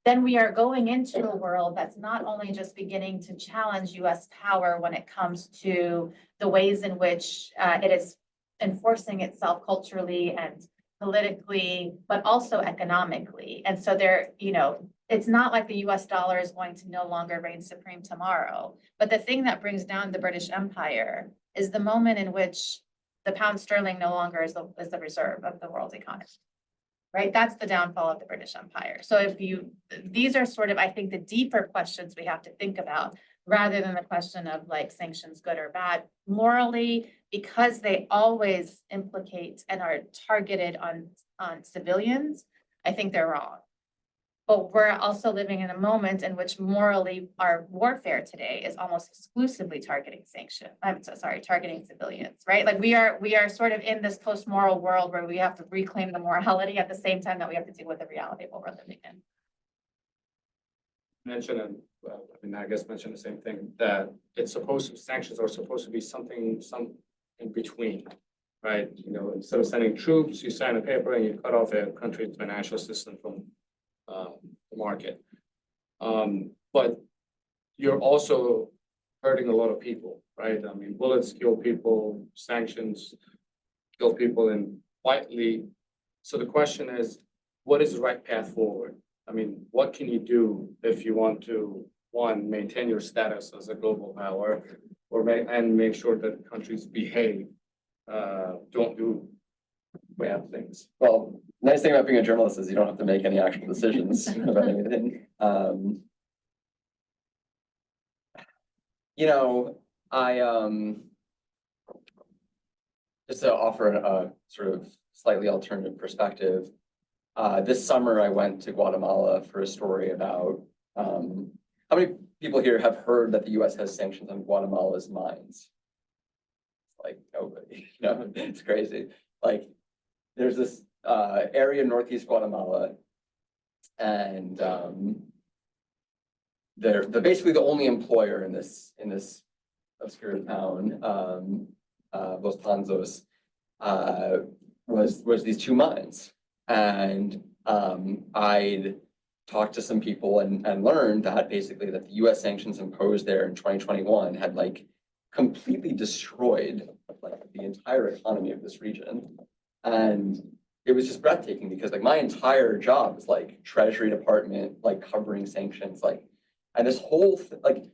then we are going into a world that's not only just beginning to challenge US power when it comes to the ways in which it is enforcing itself culturally and politically, but also economically. And so it's not like the US dollar is going to no longer reign supreme tomorrow. But the thing that brings down the British Empire is the moment in which the pound sterling no longer is the reserve of the world economy. Right? That's the downfall of the British Empire. So these are sort of, I think, the deeper questions we have to think about rather than the question of like sanctions good or bad. Morally, because they always implicate and are targeted on civilians, I think they're wrong. But we're also living in a moment in which morally our warfare today is almost exclusively targeting civilians, right? Like we are sort of in this post-moral world where we have to reclaim the morality at the same time that we have to deal with the reality of what we're living in. Mentioned, I guess mentioned the same thing, that sanctions are supposed to be some in between, right? Instead of sending troops, you sign a paper and you cut off a country's financial system from the market. But you're also hurting a lot of people, right? I mean, bullets kill people, sanctions kill people, and quietly. So the question is, what is the right path forward? I mean, what can you do if you want to, one, maintain your status as a global power, and make sure that countries behave, don't do bad things? Well, nice thing about being a journalist is you don't have to make any actual decisions about anything. Just to offer a sort of slightly alternative perspective, this summer I went to Guatemala for a story about how many people here have heard that the US has sanctions on Guatemala's mines? Like nobody, it's crazy. Like there's this area in northeast Guatemala, and they're basically the only employer in this obscure town, Los Panzos, was these two mines. And I'd talked to some people and learned that basically that the US sanctions imposed there in 2021 had like completely destroyed like the entire economy of this region. And it was just breathtaking because like my entire job is like Treasury Department, like covering sanctions, like, and this whole an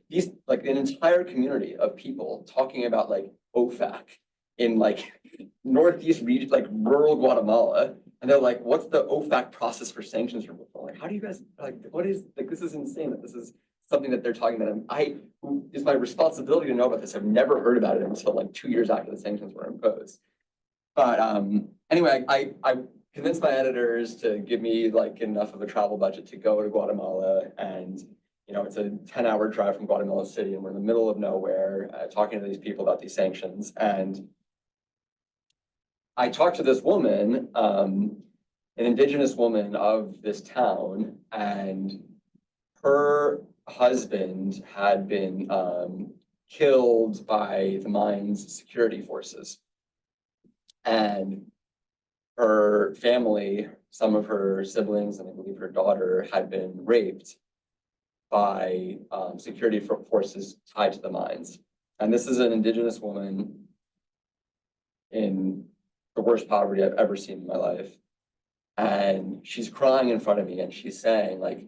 entire community of people talking about like OFAC in like northeast region, like rural Guatemala. And they're like, what's the OFAC process for sanctions removal? Like, how do you guys, like, what is, like, this is insane that this is something that they're talking about. Who is my responsibility to know about this? I've never heard about it until like 2 years after the sanctions were imposed. But anyway, I convinced my editors to give me like enough of a travel budget to go to Guatemala. And, it's a 10-hour drive from Guatemala City, and we're in the middle of nowhere talking to these people about these sanctions. And I talked to this woman, an indigenous woman of this town, and her husband had been killed by the mine's security forces. And her family, some of her siblings, and I believe her daughter, had been raped by security forces tied to the mines. And this is an indigenous woman in the worst poverty I've ever seen in my life. And she's crying in front of me and she's saying, like,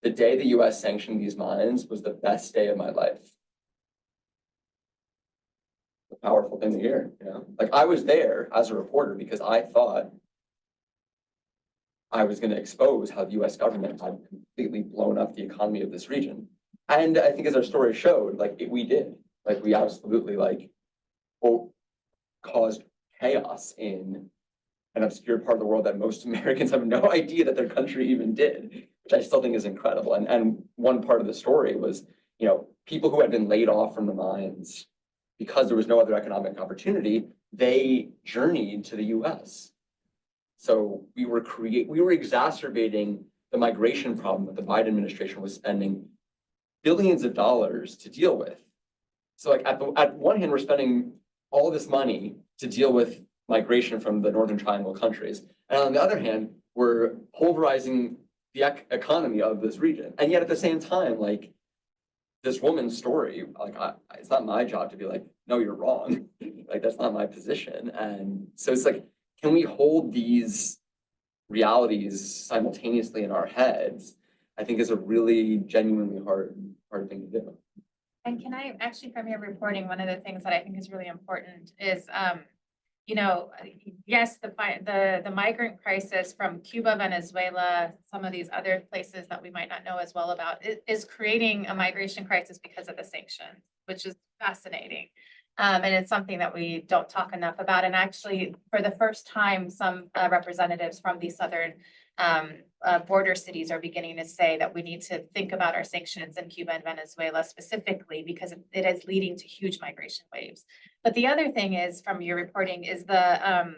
the day the US sanctioned these mines was the best day of my life. powerful thing to hear, you know? Like, I was there as a reporter because I thought I was gonna expose how the US government had completely blown up the economy of this region. And I think as our story showed, like, we did. Like, we absolutely, like, caused chaos in an obscure part of the world that most Americans have no idea that their country even did, which I still think is incredible. And one part of the story was, you know, people who had been laid off from the mines because there was no other economic opportunity, they journeyed to the US. So we were exacerbating the migration problem that the Biden administration was spending billions of dollars to deal with. So like at one hand, we're spending all this money to deal with migration from the Northern Triangle countries. And on the other hand, we're pulverizing the economy of this region. And yet at the same time, like this woman's story, like it's not my job to be like, no, you're wrong. Like that's not my position. And so it's like, can we hold these realities simultaneously in our heads? I think is a really genuinely hard thing to do. And can I actually, from your reporting, one of the things that I think is really important is, you know, yes, the migrant crisis from Cuba, Venezuela, some of these other places that we might not know as well about, is creating a migration crisis because of the sanctions, which is fascinating. And it's something that we don't talk enough about. And actually, for the first time, some representatives from these southern border cities are beginning to say that we need to think about our sanctions in Cuba and Venezuela specifically because it is leading to huge migration waves. But the other thing is, from your reporting, is the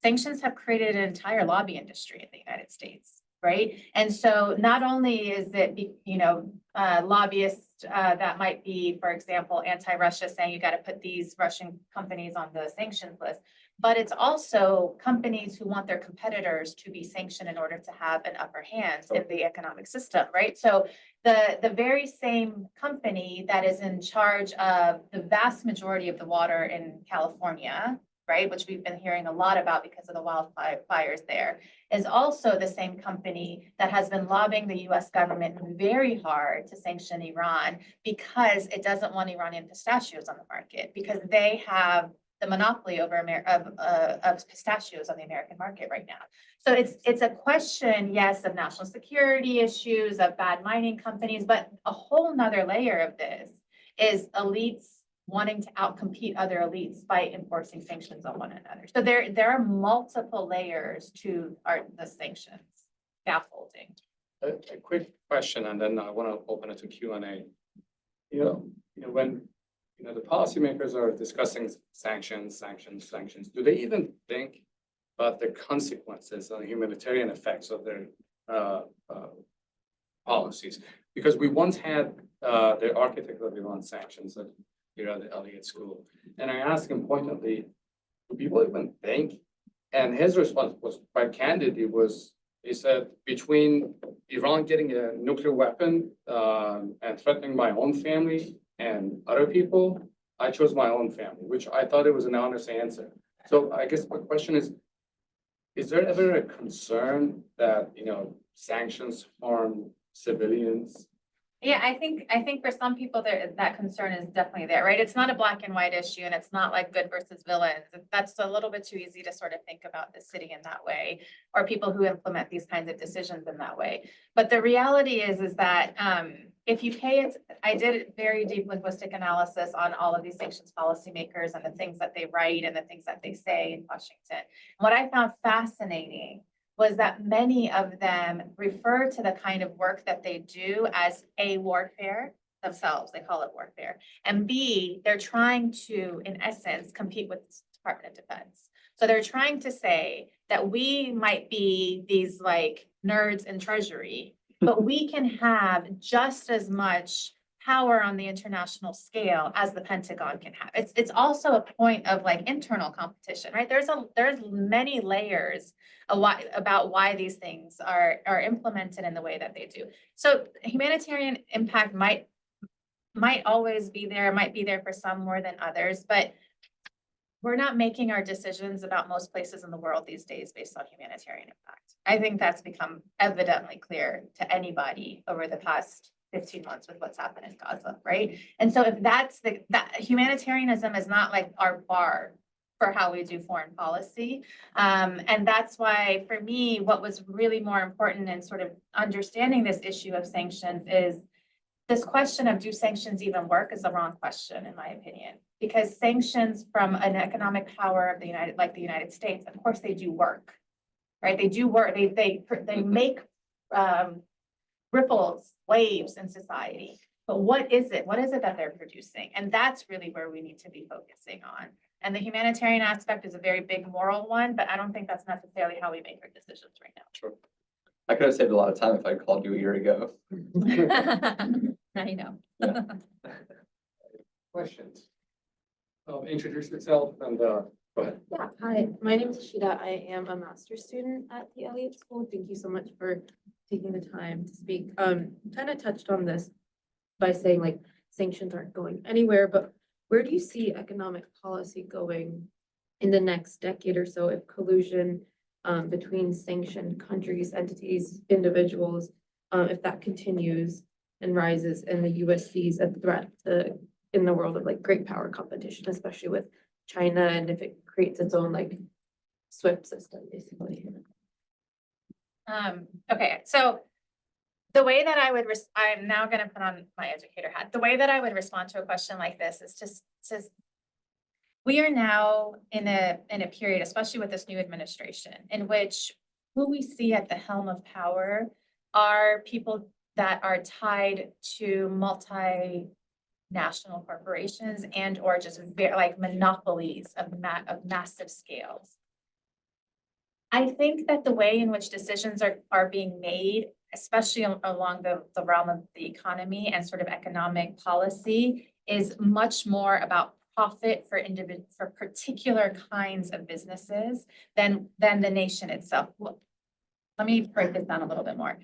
sanctions have created an entire lobby industry in the United States, right? And so not only is it, you know, lobbyists that might be, for example, anti-Russia saying you got to put these Russian companies on the sanctions list, but it's also companies who want their competitors to be sanctioned in order to have an upper hand in the economic system, right? So the very same company that is in charge of the vast majority of the water in California, right, which we've been hearing a lot about because of the wildfires there, is also the same company that has been lobbying the US government very hard to sanction Iran because it doesn't want Iranian pistachios on the market, because they have the monopoly over of pistachios on the American market right now. So it's a question, yes, of national security issues, of bad mining companies, but a whole nother layer of this is elites wanting to outcompete other elites by enforcing sanctions on one another. So there are multiple layers to the sanctions scaffolding. A quick question, and then I want to open it to Q&A. When the policymakers are discussing sanctions, do they even think about the consequences and the humanitarian effects of their policies? Because we once had the architect of Iran sanctions here at the Elliott School, and I asked him pointedly, do people even think? And his response was quite candid. He said, between Iran getting a nuclear weapon and threatening my own family and other people, I chose my own family, which I thought it was an honest answer. So I guess my question is there ever a concern that, sanctions harm civilians? Yeah, I think for some people that concern is definitely there, right? It's not a black and white issue, and it's not like good versus villains. That's a little bit too easy to sort of think about the city in that way, or people who implement these kinds of decisions in that way. But the reality is that if you pay it, I did very deep linguistic analysis on all of these sanctions policymakers and the things that they write and the things that they say in Washington. What I found fascinating was that many of them refer to the kind of work that they do as A, warfare themselves, they call it warfare, and B, they're trying to, in essence, compete with the Department of Defense. So they're trying to say that we might be these like nerds in Treasury, but we can have just as much power on the international scale as the Pentagon can have. It's also a point of like internal competition, right? There's many layers about why these things are implemented in the way that they do. So humanitarian impact might always be there, might be there for some more than others, but we're not making our decisions about most places in the world these days based on humanitarian impact. I think that's become evidently clear to anybody over the past 15 months with what's happened in Gaza, right? And so if that humanitarianism is not like our bar for how we do foreign policy. And that's why, for me, what was really more important in sort of understanding this issue of sanctions is this question of do sanctions even work is the wrong question, in my opinion, because sanctions from an economic power of the United States, of course, they do work, right? They do work. They make ripples, waves in society. But what is it? What is it that they're producing? And that's really where we need to be focusing on. And the humanitarian aspect is a very big moral one, but I don't think that's necessarily how we make our decisions right now. Sure. I could have saved a lot of time if I called you a year ago. Now you know. Yeah. Questions? Introduce yourself and go ahead. Yeah, hi, my name is Ashita. I am a master's student at the Elliott School. Thank you so much for taking the time to speak. Kind of touched on this by saying like sanctions aren't going anywhere, but where do you see economic policy going in the next decade or so if collusion between sanctioned countries, entities, individuals, if that continues and rises and the US sees a threat in the world of like great power competition, especially with China, and if it creates its own like SWIFT system, basically. Okay, so the way that I'm now going to put on my educator hat. The way that I would respond to a question like this is to we are now in a period, especially with this new administration, in which who we see at the helm of power are people that are tied to multinational corporations and or just very like monopolies of massive scales. I think that the way in which decisions are being made, especially along the realm of the economy and sort of economic policy, is much more about profit for particular kinds of businesses than the nation itself. Let me break this down a little bit more.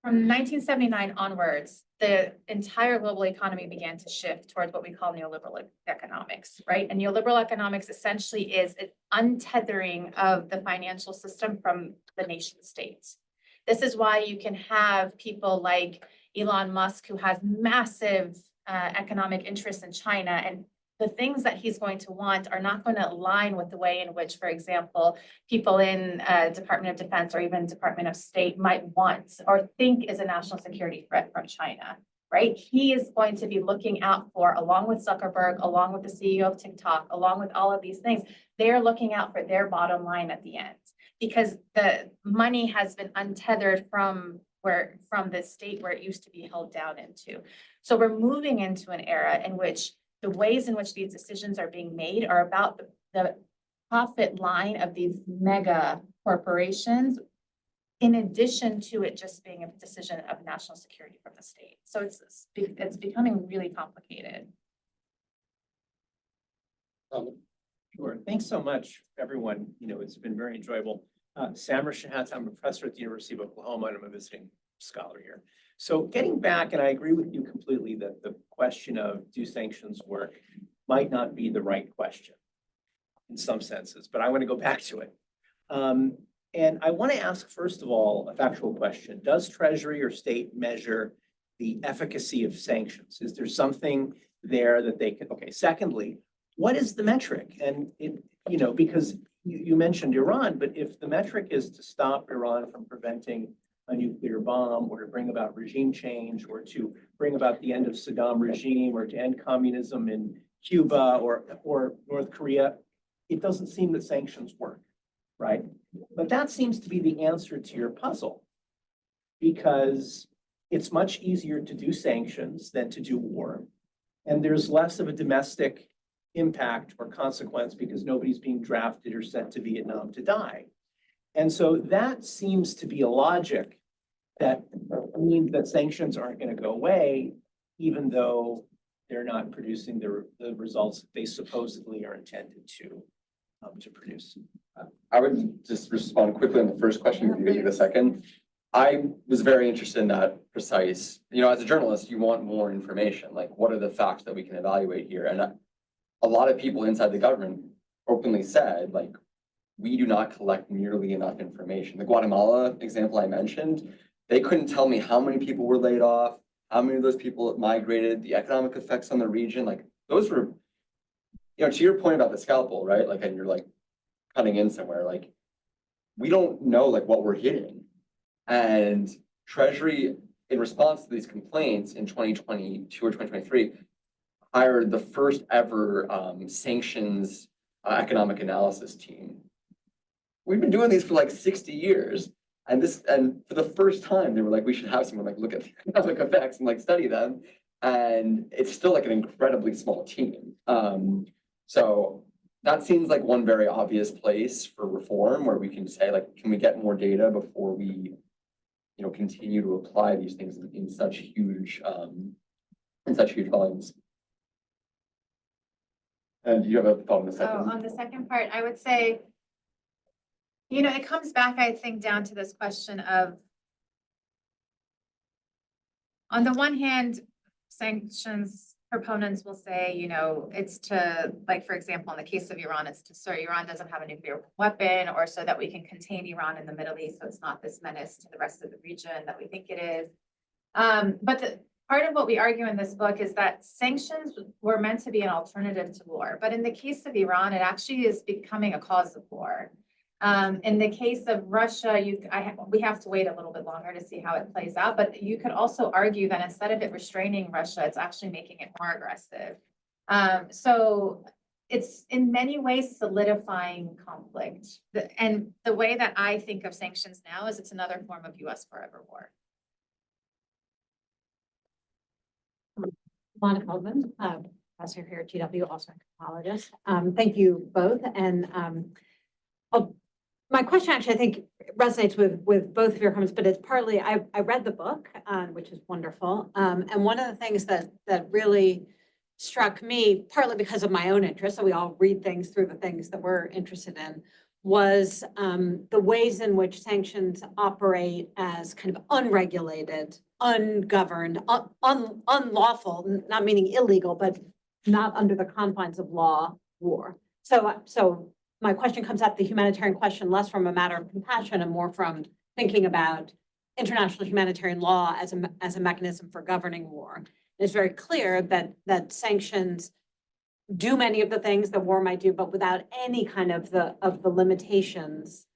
From 1979 onwards, the entire global economy began to shift towards what we call neoliberal economics, right? And neoliberal economics essentially is an untethering of the financial system from the nation states. This is why you can have people like Elon Musk, who has massive economic interests in China, and the things that he's going to want are not going to align with the way in which, for example, people in Department of Defense or even Department of State might want or think is a national security threat from China, right? He is going to be looking out for, along with Zuckerberg, along with the CEO of TikTok, along with all of these things, they're looking out for their bottom line at the end, because the money has been untethered from the state where it used to be held down into. So we're moving into an era in which the ways in which these decisions are being made are about the profit line of these mega corporations, in addition to it just being a decision of national security from the state. So it's becoming really complicated. Sure. Thanks so much, everyone. It's been very enjoyable. Sam Rashat, I'm a professor at the University of Oklahoma, and I'm a visiting scholar here. So getting back, and I agree with you completely that the question of do sanctions work might not be the right question in some senses, but I want to go back to it. And I want to ask, first of all, a factual question. Does Treasury or state measure the efficacy of sanctions? Is there something there that they can, okay. Secondly, what is the metric? And because you mentioned Iran, but if the metric is to stop Iran from preventing a nuclear bomb, or to bring about regime change, or to bring about the end of Saddam regime, or to end communism in Cuba or North Korea, it doesn't seem that sanctions work, right? But that seems to be the answer to your puzzle, because it's much easier to do sanctions than to do war. And there's less of a domestic impact or consequence because nobody's being drafted or sent to Vietnam to die. And so that seems to be a logic that means that sanctions aren't going to go away, even though they're not producing the results that they supposedly are intended to produce. I would just respond quickly on the first question, if you give me the second. I was very interested in that precise, as a journalist, you want more information, like what are the facts that we can evaluate here? And a lot of people inside the government openly said, like, we do not collect nearly enough information. The Guatemala example I mentioned, They couldn't tell me how many people were laid off, how many of those people migrated, the economic effects on the region, like those were, to your point about the scalpel, right? Like, and you're like cutting in somewhere, like we don't know like what we're hitting. And Treasury, in response to these complaints in 2022 or 2023, hired the first ever sanctions economic analysis team. We've been doing these for like 60 years. And for the first time, they were like, we should have someone like look at the economic effects and like study them. And it's still like an incredibly small team. So that seems like one very obvious place for reform where we can say, like, can we get more data before we, continue to apply these things in such huge volumes. And you have a thought on the second? On the second part, I would say, it comes back, I think, down to this question of, on the one hand, sanctions proponents will say, it's to, like, for example, in the case of Iran, it's to so Iran doesn't have a nuclear weapon, or so that we can contain Iran in the Middle East, so it's not this menace to the rest of the region that we think it is. But part of what we argue in this book is that sanctions were meant to be an alternative to war. But in the case of Iran, it actually is becoming a cause of war. In the case of Russia, we have to wait a little bit longer to see how it plays out. But you could also argue that instead of it restraining Russia, it's actually making it more aggressive. So it's in many ways solidifying conflict. And the way that I think of sanctions now is it's another form of US forever war. Monica Feldman, professor here at GW, also a anthropologist. Thank you both. And my question actually, I think, resonates with both of your comments, but it's partly, I read the book, which is wonderful. And one of the things that really struck me, partly because of my own interest, so we all read things through the things that we're interested in, was the ways in which sanctions operate as kind of unregulated, ungoverned, unlawful, not meaning illegal, but not under the confines of law, war. So my question comes at the humanitarian question less from a matter of compassion and more from thinking about international humanitarian law as a mechanism for governing war. It's very clear that sanctions do many of the things that war might do, but without any kind of the limitations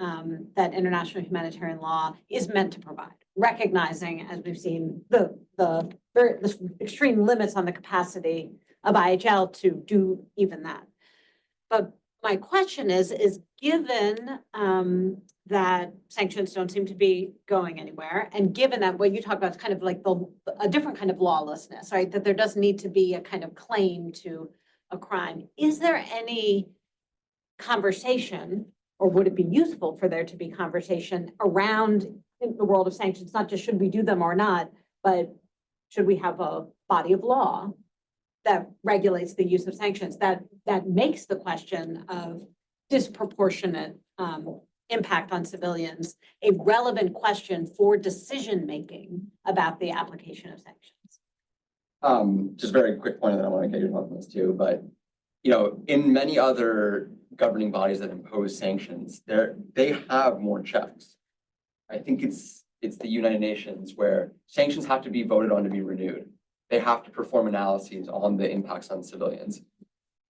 that international humanitarian law is meant to provide, recognizing, as we've seen, the extreme limits on the capacity of IHL to do even that. But my question is given that sanctions don't seem to be going anywhere, and given that what you talk about is kind of like a different kind of lawlessness, right? That there does need to be a kind of claim to a crime. Is there any conversation, or would it be useful for there to be conversation around in the world of sanctions, not just should we do them or not, but should we have a body of law that regulates the use of sanctions that makes the question of disproportionate impact on civilians a relevant question for decision-making about the application of sanctions? Just a very quick point, and then I want to get your thoughts on this too, but in many other governing bodies that impose sanctions, they have more checks. I think it's the United Nations where sanctions have to be voted on to be renewed. They have to perform analyses on the impacts on civilians.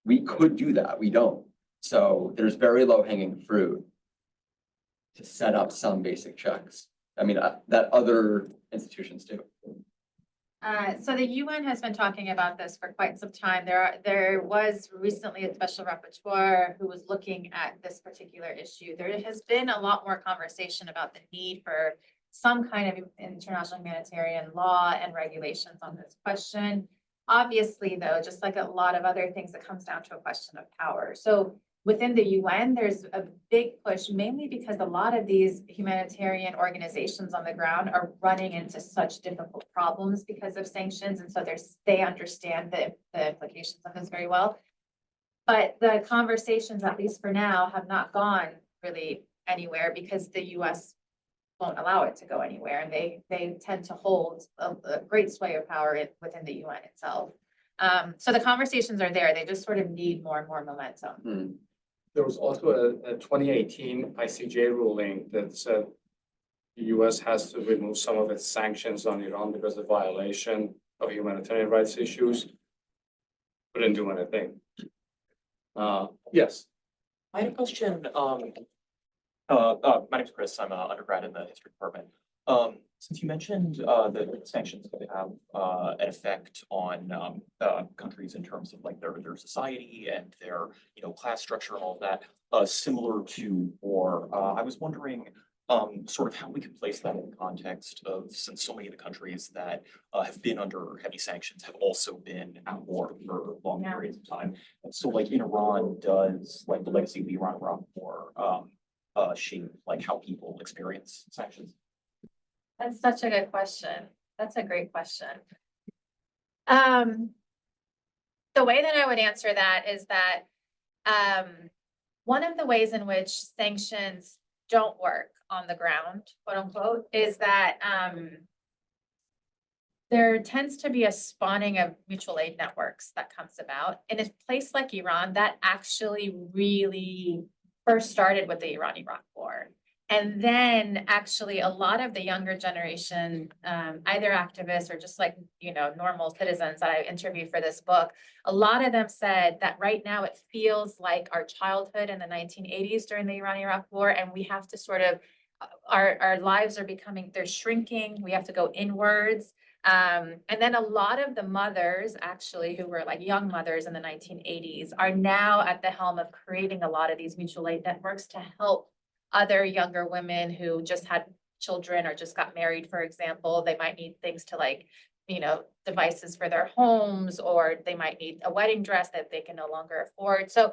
We could do that, we don't. So there's very low-hanging fruit to set up some basic checks. I mean, that other institutions do. So the UN has been talking about this for quite some time. There was recently a special rapporteur who was looking at this particular issue. There has been a lot more conversation about the need for some kind of international humanitarian law and regulations on this question. Obviously, though, just like a lot of other things, it comes down to a question of power. So within the UN, there's a big push, mainly because a lot of these humanitarian organizations on the ground are running into such difficult problems because of sanctions. And so they understand the implications of this very well. But the conversations, at least for now, have not gone really anywhere because the US won't allow it to go anywhere. And they tend to hold a great sway of power within the UN itself. So the conversations are there. They just sort of need more and more momentum. There was also a 2018 ICJ ruling that said the US has to remove some of its sanctions on Iran because of violation of humanitarian rights issues. Couldn't do anything. Yes. I had a question. My name's Chris. I'm an undergrad in the history department. Since you mentioned that sanctions could have an effect on countries in terms of like their society and their class structure and all of that, similar to war, I was wondering sort of how we could place that in the context of, since so many of the countries that have been under heavy sanctions have also been at war for long Yeah. periods of time. And so like in Iran, does like the legacy of the Iran-Iraq War shape like how people experience sanctions? That's such a good question. That's a great question. The way that I would answer that is that one of the ways in which sanctions don't work on the ground, quote unquote, is that there tends to be a spawning of mutual aid networks that comes about. In a place like Iran, that actually really first started with the Iran-Iraq War. And then actually a lot of the younger generation, either activists or just like, normal citizens that I interviewed for this book, a lot of them said that right now it feels like our childhood in the 1980s during the Iran-Iraq War, and we have to sort of, our lives are becoming, they're shrinking, we have to go inwards. And then a lot of the mothers actually who were like young mothers in the 1980s are now at the helm of creating a lot of these mutual aid networks to help other younger women who just had children or just got married, for example. They might need things to like, devices for their homes, or they might need a wedding dress that they can no longer afford. So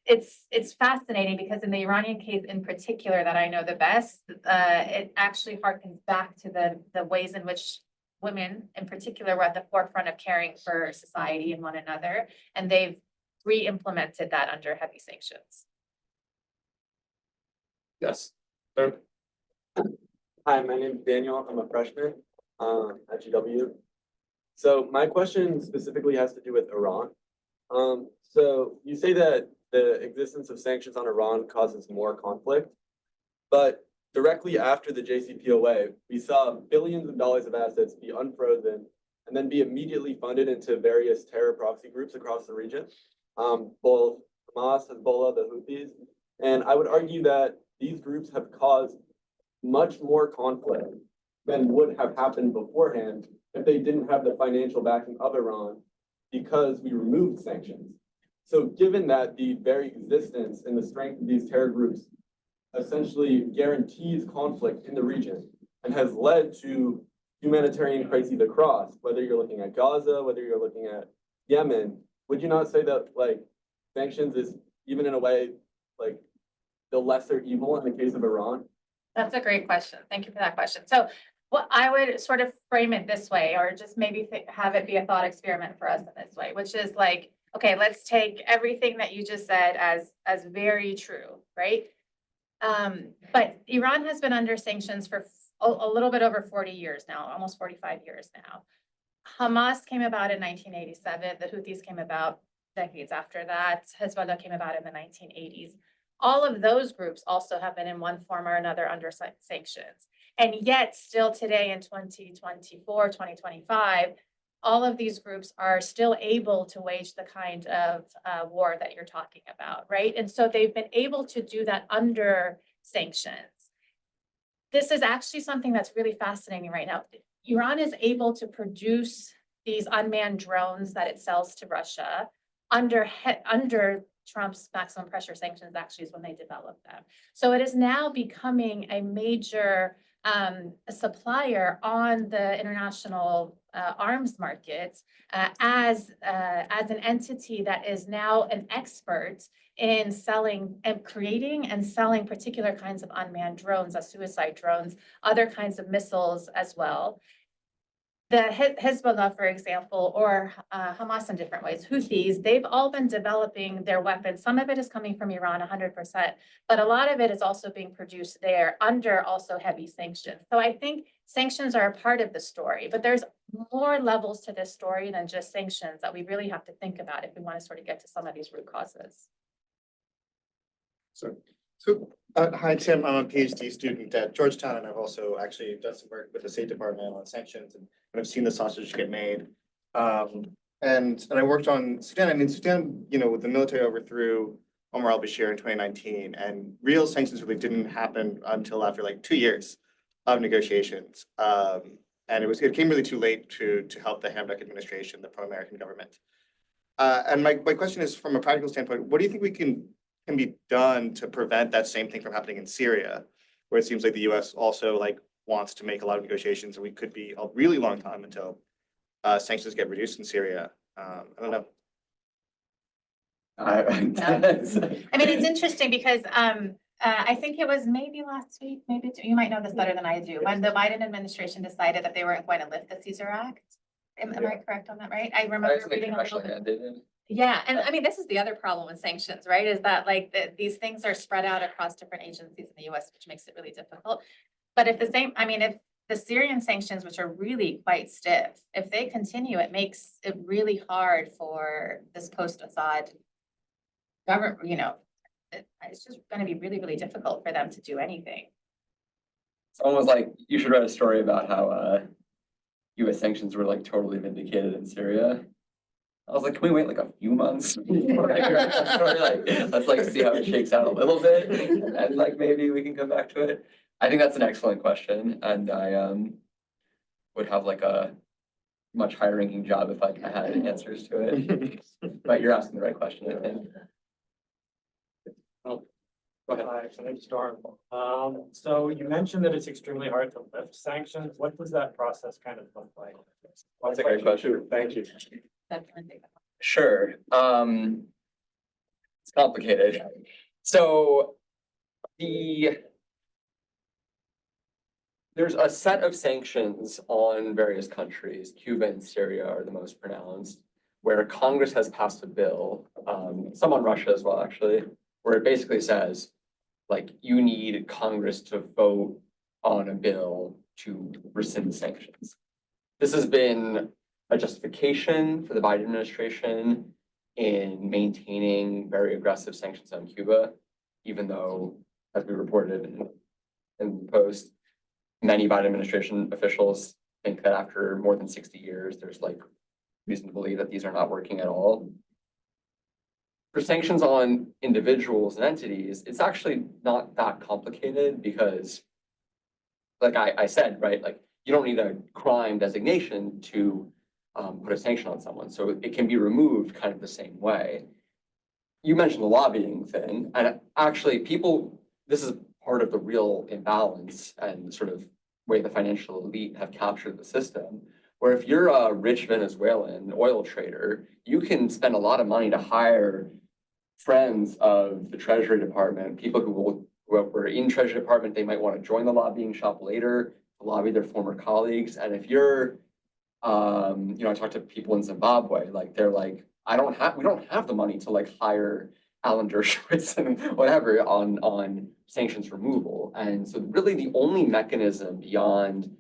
it's fascinating because in the Iranian case in particular that I know the best, it actually harkens back to the ways in which women in particular were at the forefront of caring for society and one another, and they've re-implemented that under heavy sanctions. Yes. Sir? Hi, my name is Daniel. I'm a freshman at GW. So my question specifically has to do with Iran. So you say that the existence of sanctions on Iran causes more conflict, but directly after the JCPOA, we saw billions of dollars of assets be unfrozen and then be immediately funded into various terror proxy groups across the region, both Hamas, Hezbollah, the Houthis. And I would argue that these groups have caused much more conflict than would have happened beforehand if they didn't have the financial backing of Iran because we removed sanctions. So given that the very existence and the strength of these terror groups essentially guarantees conflict in the region and has led to humanitarian crises across, whether you're looking at Gaza, whether you're looking at Yemen, would you not say that like sanctions is even in a way like the lesser evil in the case of Iran? That's a great question. Thank you for that question. So what I would sort of frame it this way, or just maybe have it be a thought experiment for us in this way, which is like, okay, let's take everything that you just said as very true, right? But Iran has been under sanctions for a little bit over 40 years now, almost 45 years now. Hamas came about in 1987. The Houthis came about decades after that. Hezbollah came about in the 1980s. All of those groups also have been in one form or another under sanctions. And yet still today in 2024, 2025, all of these groups are still able to wage the kind of war that you're talking about, right? And so they've been able to do that under sanctions. This is actually something that's really fascinating right now. Iran is able to produce these unmanned drones that it sells to Russia under Trump's maximum pressure sanctions actually is when they developed them. So it is now becoming a major supplier on the international arms markets as an entity that is now an expert in selling and creating and selling particular kinds of unmanned drones, as suicide drones, other kinds of missiles as well. The Hezbollah, for example, or Hamas in different ways, Houthis, they've all been developing their weapons. Some of it is coming from Iran 100%, but a lot of it is also being produced there under also heavy sanctions. So I think sanctions are a part of the story, but there's more levels to this story than just sanctions that we really have to think about if we want to sort of get to some of these root causes. Hi, Tim. I'm a PhD student at Georgetown, and I've also actually done some work with the State Department on sanctions, and I've seen the sausage get made. And I worked on Sudan, and in Sudan, with the military overthrew Omar al-Bashir in 2019, and real sanctions really didn't happen until after like 2 years of negotiations. And it came really too late to help the Hamdok administration, the pro-American government. And my question is, from a practical standpoint, what do you think can be done to prevent that same thing from happening in Syria, where it seems like the US also wants to make a lot of negotiations, and we could be a really long time until sanctions get reduced in Syria. I don't know. I mean, it's interesting because I think it was maybe last week, you might know this better than I do, when the Biden administration decided that they weren't going to lift the Caesar Act. Am I correct on that, right? I remember reading a little bit. Yeah, and I mean, this is the other problem with sanctions, right? Is that these things are spread out across different agencies in the US, which makes it really difficult. But if the Syrian sanctions, which are really quite stiff, if they continue, it makes it really hard for this post-Assad government, it's just gonna be really, really difficult for them to do anything. It's almost like you should write a story about how US sanctions were totally vindicated in Syria. I was like, can we wait a few months? Let's see how it shakes out a little bit, and maybe we can come back to it. I think that's an excellent question, and I would have a much higher ranking job if I had answers to it. But you're asking the right question, I think. Oh, go ahead. Hi, my name's Storm. So you mentioned that it's extremely hard to lift sanctions. What does that process kind of look like? That's a great question. Thank you. Sure. It's complicated. So there's a set of sanctions on various countries. Cuba and Syria are the most pronounced, where Congress has passed a bill, some on Russia as well, actually, where it basically says, you need Congress to vote on a bill to rescind sanctions. This has been a justification for the Biden administration in maintaining very aggressive sanctions on Cuba, even though, as we reported in the post, many Biden administration officials think that after more than 60 years, there's reason to believe that these are not working at all. For sanctions on individuals and entities, it's actually not that complicated because, I said, right, you don't need a crime designation to put a sanction on someone. So it can be removed kind of the same way. You mentioned the lobbying thing, and actually this is part of the real imbalance and sort of way the financial elite have captured the system, where if you're a rich Venezuelan oil trader, you can spend a lot of money to hire friends of the Treasury Department, people who were in Treasury Department, they might want to join the lobbying shop later to lobby their former colleagues. And if you're, I talked to people in Zimbabwe, they're we don't have the money to hire Alan Dershowitz and whatever on sanctions removal. And so really the only mechanism beyond,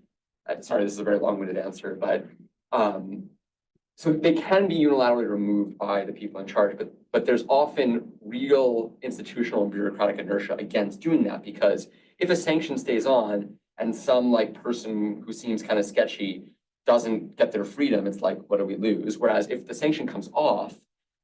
sorry, this is a very long-winded answer, but so they can be unilaterally removed by the people in charge, but there's often real institutional and bureaucratic inertia against doing that, because if a sanction stays on and some person who seems kind of sketchy doesn't get their freedom, it's what do we lose? Whereas if the sanction comes off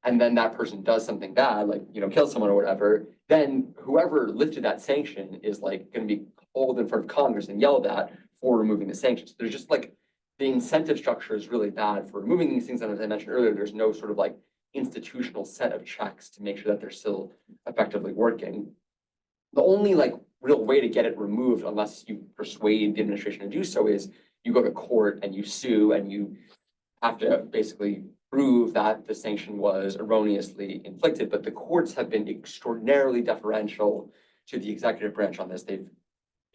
and then that person does something bad, kill someone or whatever, then whoever lifted that sanction is going to be hauled in front of Congress and yelled at for removing the sanctions. There's just the incentive structure is really bad for removing these things. And as I mentioned earlier, there's no sort of institutional set of checks to make sure that they're still effectively working. The only real way to get it removed, unless you persuade the administration to do so, is you go to court and you sue and you have to basically prove that the sanction was erroneously inflicted. But the courts have been extraordinarily deferential to the executive branch on this. They've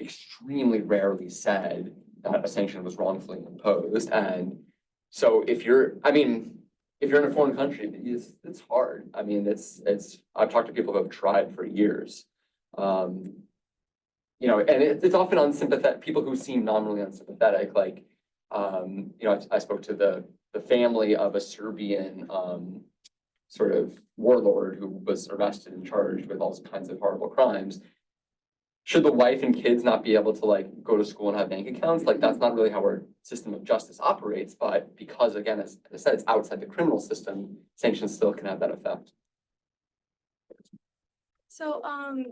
extremely rarely said that a sanction was wrongfully imposed. And so if you're in a foreign country, it's hard. I've talked to people who have tried for years. And it's often unsympathetic, people who seem nominally unsympathetic, I spoke to the family of a Serbian sort of warlord who was arrested and charged with all kinds of horrible crimes. Should the wife and kids not be able to like go to school and have bank accounts? Like that's not really how our system of justice operates, but because again, as I said, it's outside the criminal system, sanctions still can have that effect. So,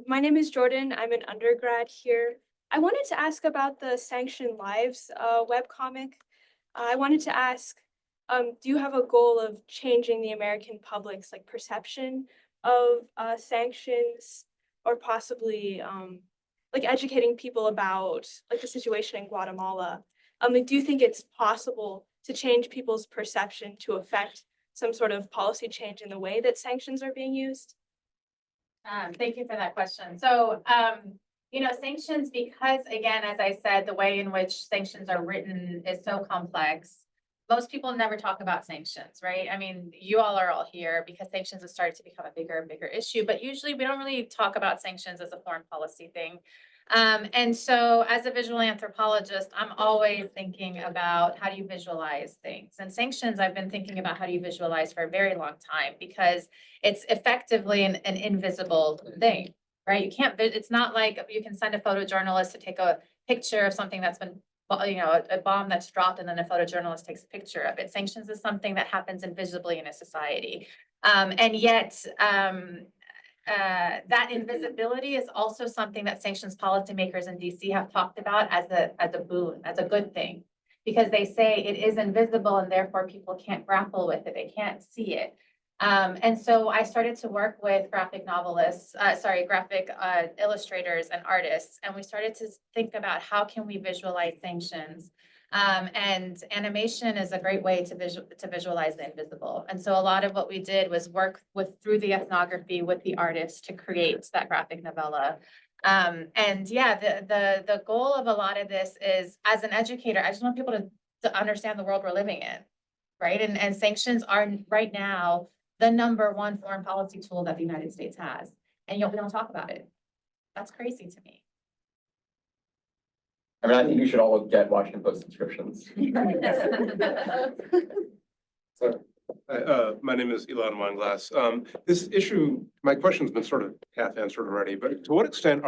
my name is Jordan. I'm an undergrad here. I wanted to ask about the Sanction Lives webcomic. I wanted to ask, do you have a goal of changing the American public's like perception of sanctions, or possibly like educating people about like the situation in Guatemala? Like, do you think it's possible to change people's perception to affect some sort of policy change in the way that sanctions are being used? Thank you for that question. So, sanctions, because again, as I said, the way in which sanctions are written is so complex. Most people never talk about sanctions, right? I mean, you all are all here because sanctions have started to become a bigger and bigger issue, but usually we don't really talk about sanctions as a foreign policy thing. And so as a visual anthropologist, I'm always thinking about how do you visualize things. And sanctions, I've been thinking about how do you visualize for a very long time because it's effectively an invisible thing, right? You can't, it's not like you can send a photojournalist to take a picture of something that's been, a bomb that's dropped and then a photojournalist takes a picture of it. Sanctions is something that happens invisibly in a society. And yet, that invisibility is also something that sanctions policymakers in DC have talked about as a boon, as a good thing, because they say it is invisible and therefore people can't grapple with it. They can't see it. And so I started to work with graphic illustrators and artists, and we started to think about how can we visualize sanctions. And animation is a great way to visualize the invisible. And so a lot of what we did was work through the ethnography with the artists to create that graphic novella. And yeah, the goal of a lot of this is, as an educator, I just want people to understand the world we're living in, right? And sanctions are right now the #1 foreign policy tool that the United States has. And we don't talk about it. That's crazy to me. I mean, I think you should all get Washington Post subscriptions. So, my name is Elon Weinglass. This issue, my question's been sort of half answered already, but to what extent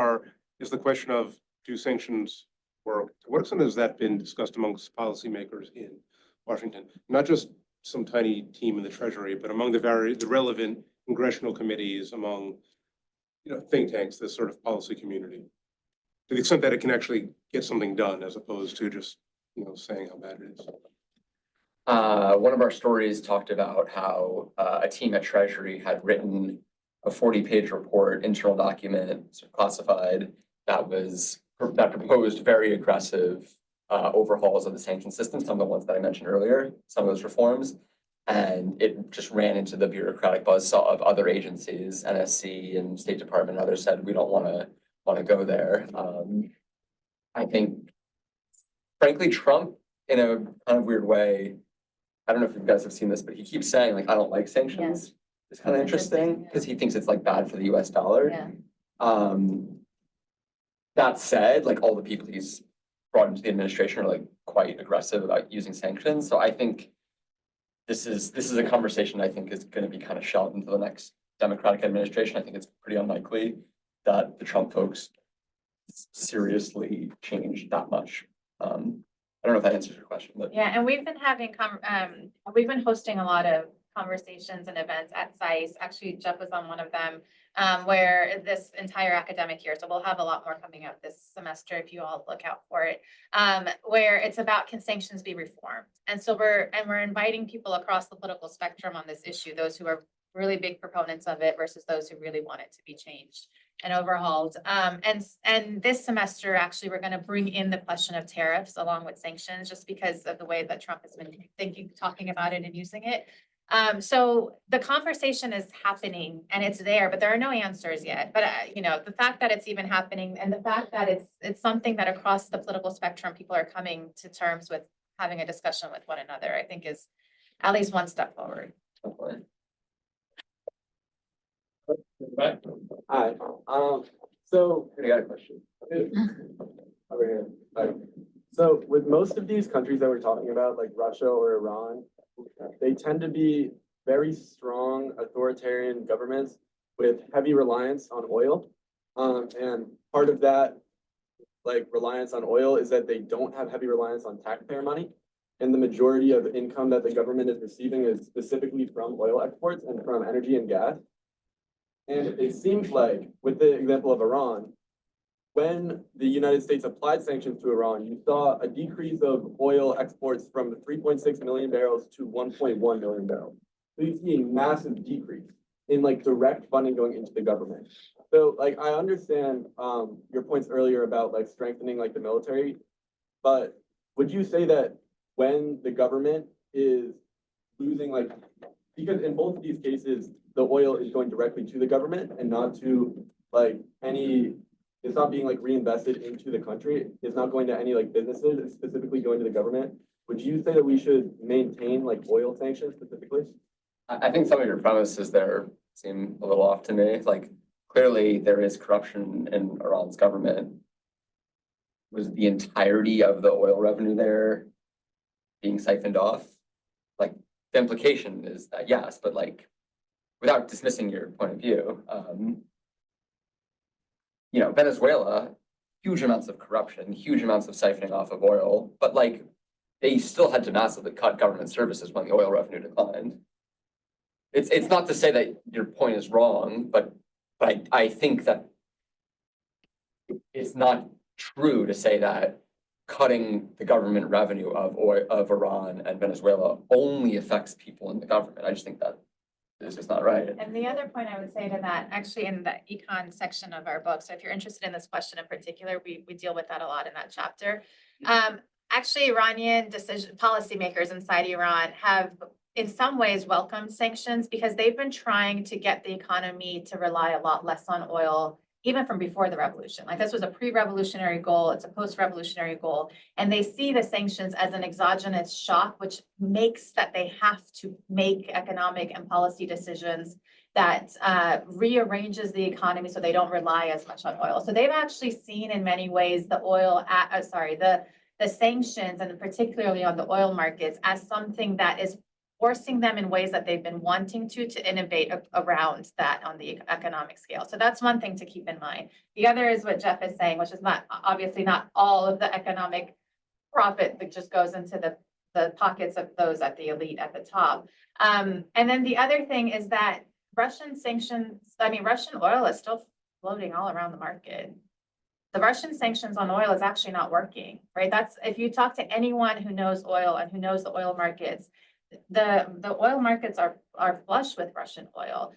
is the question of do sanctions work? To what extent has that been discussed amongst policymakers in Washington? Not just some tiny team in the Treasury, but among the relevant congressional committees, among think tanks, this sort of policy community, to the extent that it can actually get something done as opposed to just saying how bad it is. One of our stories talked about how a team at Treasury had written a 40-page report, internal document, sort of classified, that proposed very aggressive overhauls of the sanction system, some of the ones that I mentioned earlier, some of those reforms, and it just ran into the bureaucratic buzzsaw of other agencies, NSC and State Department and others said, we don't want to go there. I think, frankly, Trump, in a kind of weird way, I don't know if you guys have seen this, but he keeps saying, like, I don't like sanctions. Yeah. It's kind of interesting because he thinks it's like bad for the US dollar. Yeah. That said, like all the people he's brought into the administration are like quite aggressive about using sanctions. So I think this is a conversation I think is going to be kind of shelved into the next Democratic administration. I think it's pretty unlikely that the Trump folks seriously change that much. I don't know if that answers your question, but yeah, and we've been hosting a lot of conversations and events at SAIS. Actually, Jeff was on one of them, where this entire academic year, so we'll have a lot more coming out this semester if you all look out for it, where it's about can sanctions be reformed? And so we're inviting people across the political spectrum on this issue, those who are really big proponents of it versus those who really want it to be changed and overhauled. And this semester, actually, we're going to bring in the question of tariffs along with sanctions, just because of the way that Trump has been talking about it and using it. So the conversation is happening and it's there, but there are no answers yet. But the fact that it's even happening and the fact that it's something that across the political spectrum people are coming to terms with having a discussion with one another, I think is at least one step forward. Hi. So I got a question. Over here. Hi. So with most of these countries that we're talking about, like Russia or Iran, they tend to be very strong authoritarian governments with heavy reliance on oil. And part of that, like reliance on oil, is that they don't have heavy reliance on taxpayer money. And the majority of income that the government is receiving is specifically from oil exports and from energy and gas. And it seems like, with the example of Iran, when the United States applied sanctions to Iran, you saw a decrease of oil exports from 3.6 million barrels to 1.1 million barrels. So you see a massive decrease in like direct funding going into the government. So like I understand your points earlier about like strengthening like the military, but would you say that when the government is losing like, because in both of these cases, the oil is going directly to the government and not to like any, it's not being like reinvested into the country. It's not going to any like businesses. It's specifically going to the government. Would you say that we should maintain like oil sanctions specifically? I think some of your premises there seem a little off to me. Like clearly there is corruption in Iran's government. Was the entirety of the oil revenue there being siphoned off? Like the implication is that yes, but like without dismissing your point of view, you know, Venezuela, huge amounts of corruption, huge amounts of siphoning off of oil, but like they still had to massively cut government services when the oil revenue declined. It's not to say that your point is wrong, but I think that it's not true to say that cutting the government revenue of oil, of Iran and Venezuela only affects people in the government. I just think that is just not right. And the other point I would say to that, actually in the econ section of our book, so if you're interested in this question in particular, we deal with that a lot in that chapter. Actually, Iranian policymakers inside Iran have in some ways welcomed sanctions because they've been trying to get the economy to rely a lot less on oil, even from before the revolution. Like this was a pre-revolutionary goal, it's a post-revolutionary goal, and they see the sanctions as an exogenous shock, which makes that they have to make economic and policy decisions that rearranges the economy so they don't rely as much on oil. So they've actually seen in many ways the the sanctions, and particularly on the oil markets, as something that is forcing them in ways that they've been wanting to innovate around that on the economic scale. So that's one thing to keep in mind. The other is what Jeff is saying, which is not obviously not all of the economic profit that just goes into the pockets of those at the elite at the top. And then the other thing is that Russian oil is still floating all around the market. The Russian sanctions on oil is actually not working, right? That's if you talk to anyone who knows oil and who knows the oil markets, the oil markets are flush with Russian oil.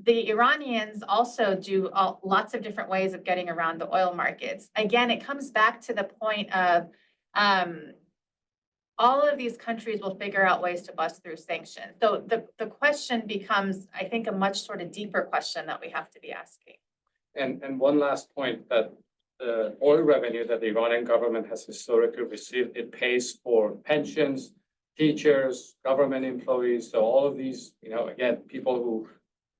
The Iranians also do lots of different ways of getting around the oil markets. Again, it comes back to the point of all of these countries will figure out ways to bust through sanctions. So the question becomes, I think, a much sort of deeper question that we have to be asking. And one last point, that the oil revenue that the Iranian government has historically received, it pays for pensions, teachers, government employees. So all of these, again, people who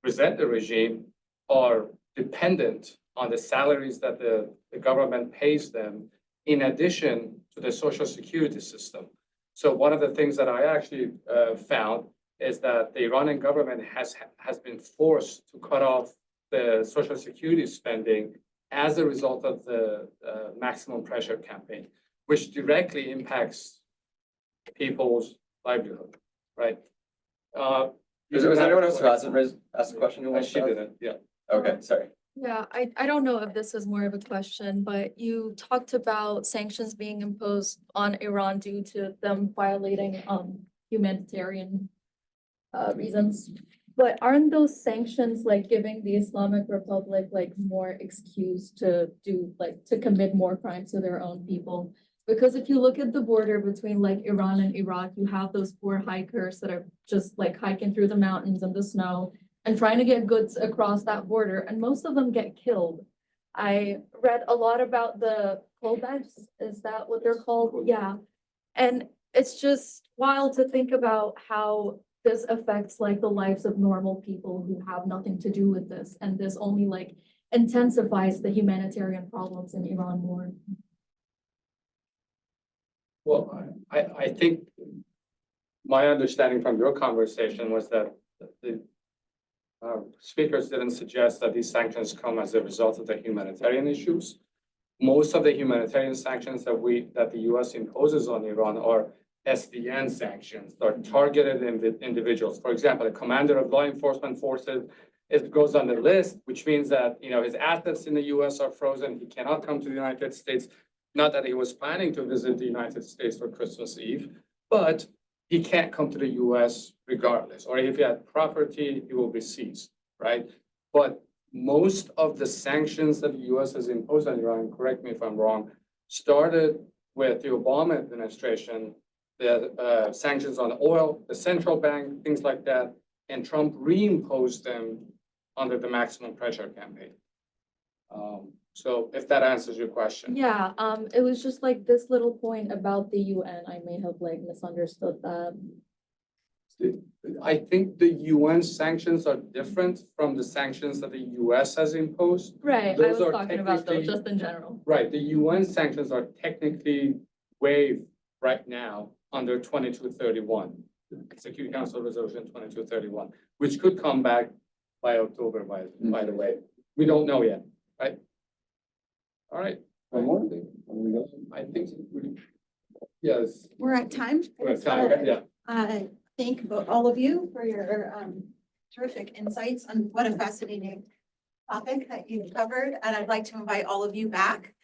present the regime are dependent on the salaries that the government pays them, in addition to the social security system. So one of the things that I actually found is that the Iranian government has been forced to cut off the social security spending as a result of the maximum pressure campaign, which directly impacts people's livelihood, right? Is there anyone else who hasn't asked a question? She didn't, yeah. Okay, sorry. Yeah, I don't know if this is more of a question, but you talked about sanctions being imposed on Iran due to them violating humanitarian reasons. But aren't those sanctions like giving the Islamic Republic like more excuse to commit more crimes to their own people? Because if you look at the border between like Iran and Iraq, you have those poor hikers that are just like hiking through the mountains in the snow and trying to get goods across that border, and most of them get killed. I read a lot about the Kobex, is that what they're called? Yeah. And it's just wild to think about how this affects like the lives of normal people who have nothing to do with this. And this only like intensifies the humanitarian problems in Iran more. Well, I think my understanding from your conversation was that the speakers didn't suggest that these sanctions come as a result of the humanitarian issues. Most of the humanitarian sanctions that the US imposes on Iran are SDN sanctions, they're targeted individuals. For example, a commander of law enforcement forces, it goes on the list, which means that, his assets in the US are frozen. He cannot come to the United States. Not that he was planning to visit the United States for Christmas Eve, but he can't come to the US regardless. Or if he had property, he will be seized, right? But most of the sanctions that the US has imposed on Iran, correct me if I'm wrong, started with the Obama administration, the sanctions on oil, the central bank, things like that, and Trump reimposed them under the maximum pressure campaign. So if that answers your question. Yeah, it was just like this little point about the UN, I may have like misunderstood that. I think the UN sanctions are different from the sanctions that the US has imposed. Right, I Those was are talking about those technically- just in general. Right, the UN sanctions are technically waived right now under 2231, Security Council Resolution 2231, which could come back by October, by the way. We don't know yet, right? All right. One more thing. I think yes. We're at time. We're at time, okay, yeah. I thank all of you for your terrific insights on what a fascinating topic that you've covered. And I'd like to invite all of you back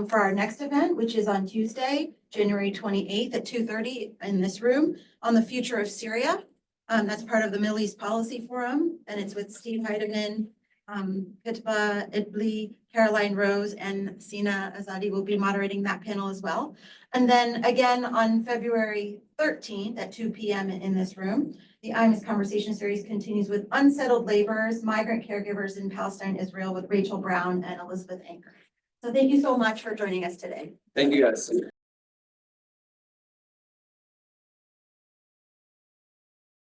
for our next event, which is on Tuesday, January 28th at 2:30 in this room on the future of Syria. That's part of the Middle East Policy Forum, and it's with Steve Heidemann, Pitba Idli, Caroline Rose, and Sina Azodi will be moderating that panel as well. And then again on February 13th at 2 p.m. in this room, the IMIS Conversation Series continues with unsettled laborers, migrant caregivers in Palestine, Israel with Rachel Brown and Elizabeth Anchor. So thank you so much for joining us today. Thank you, guys.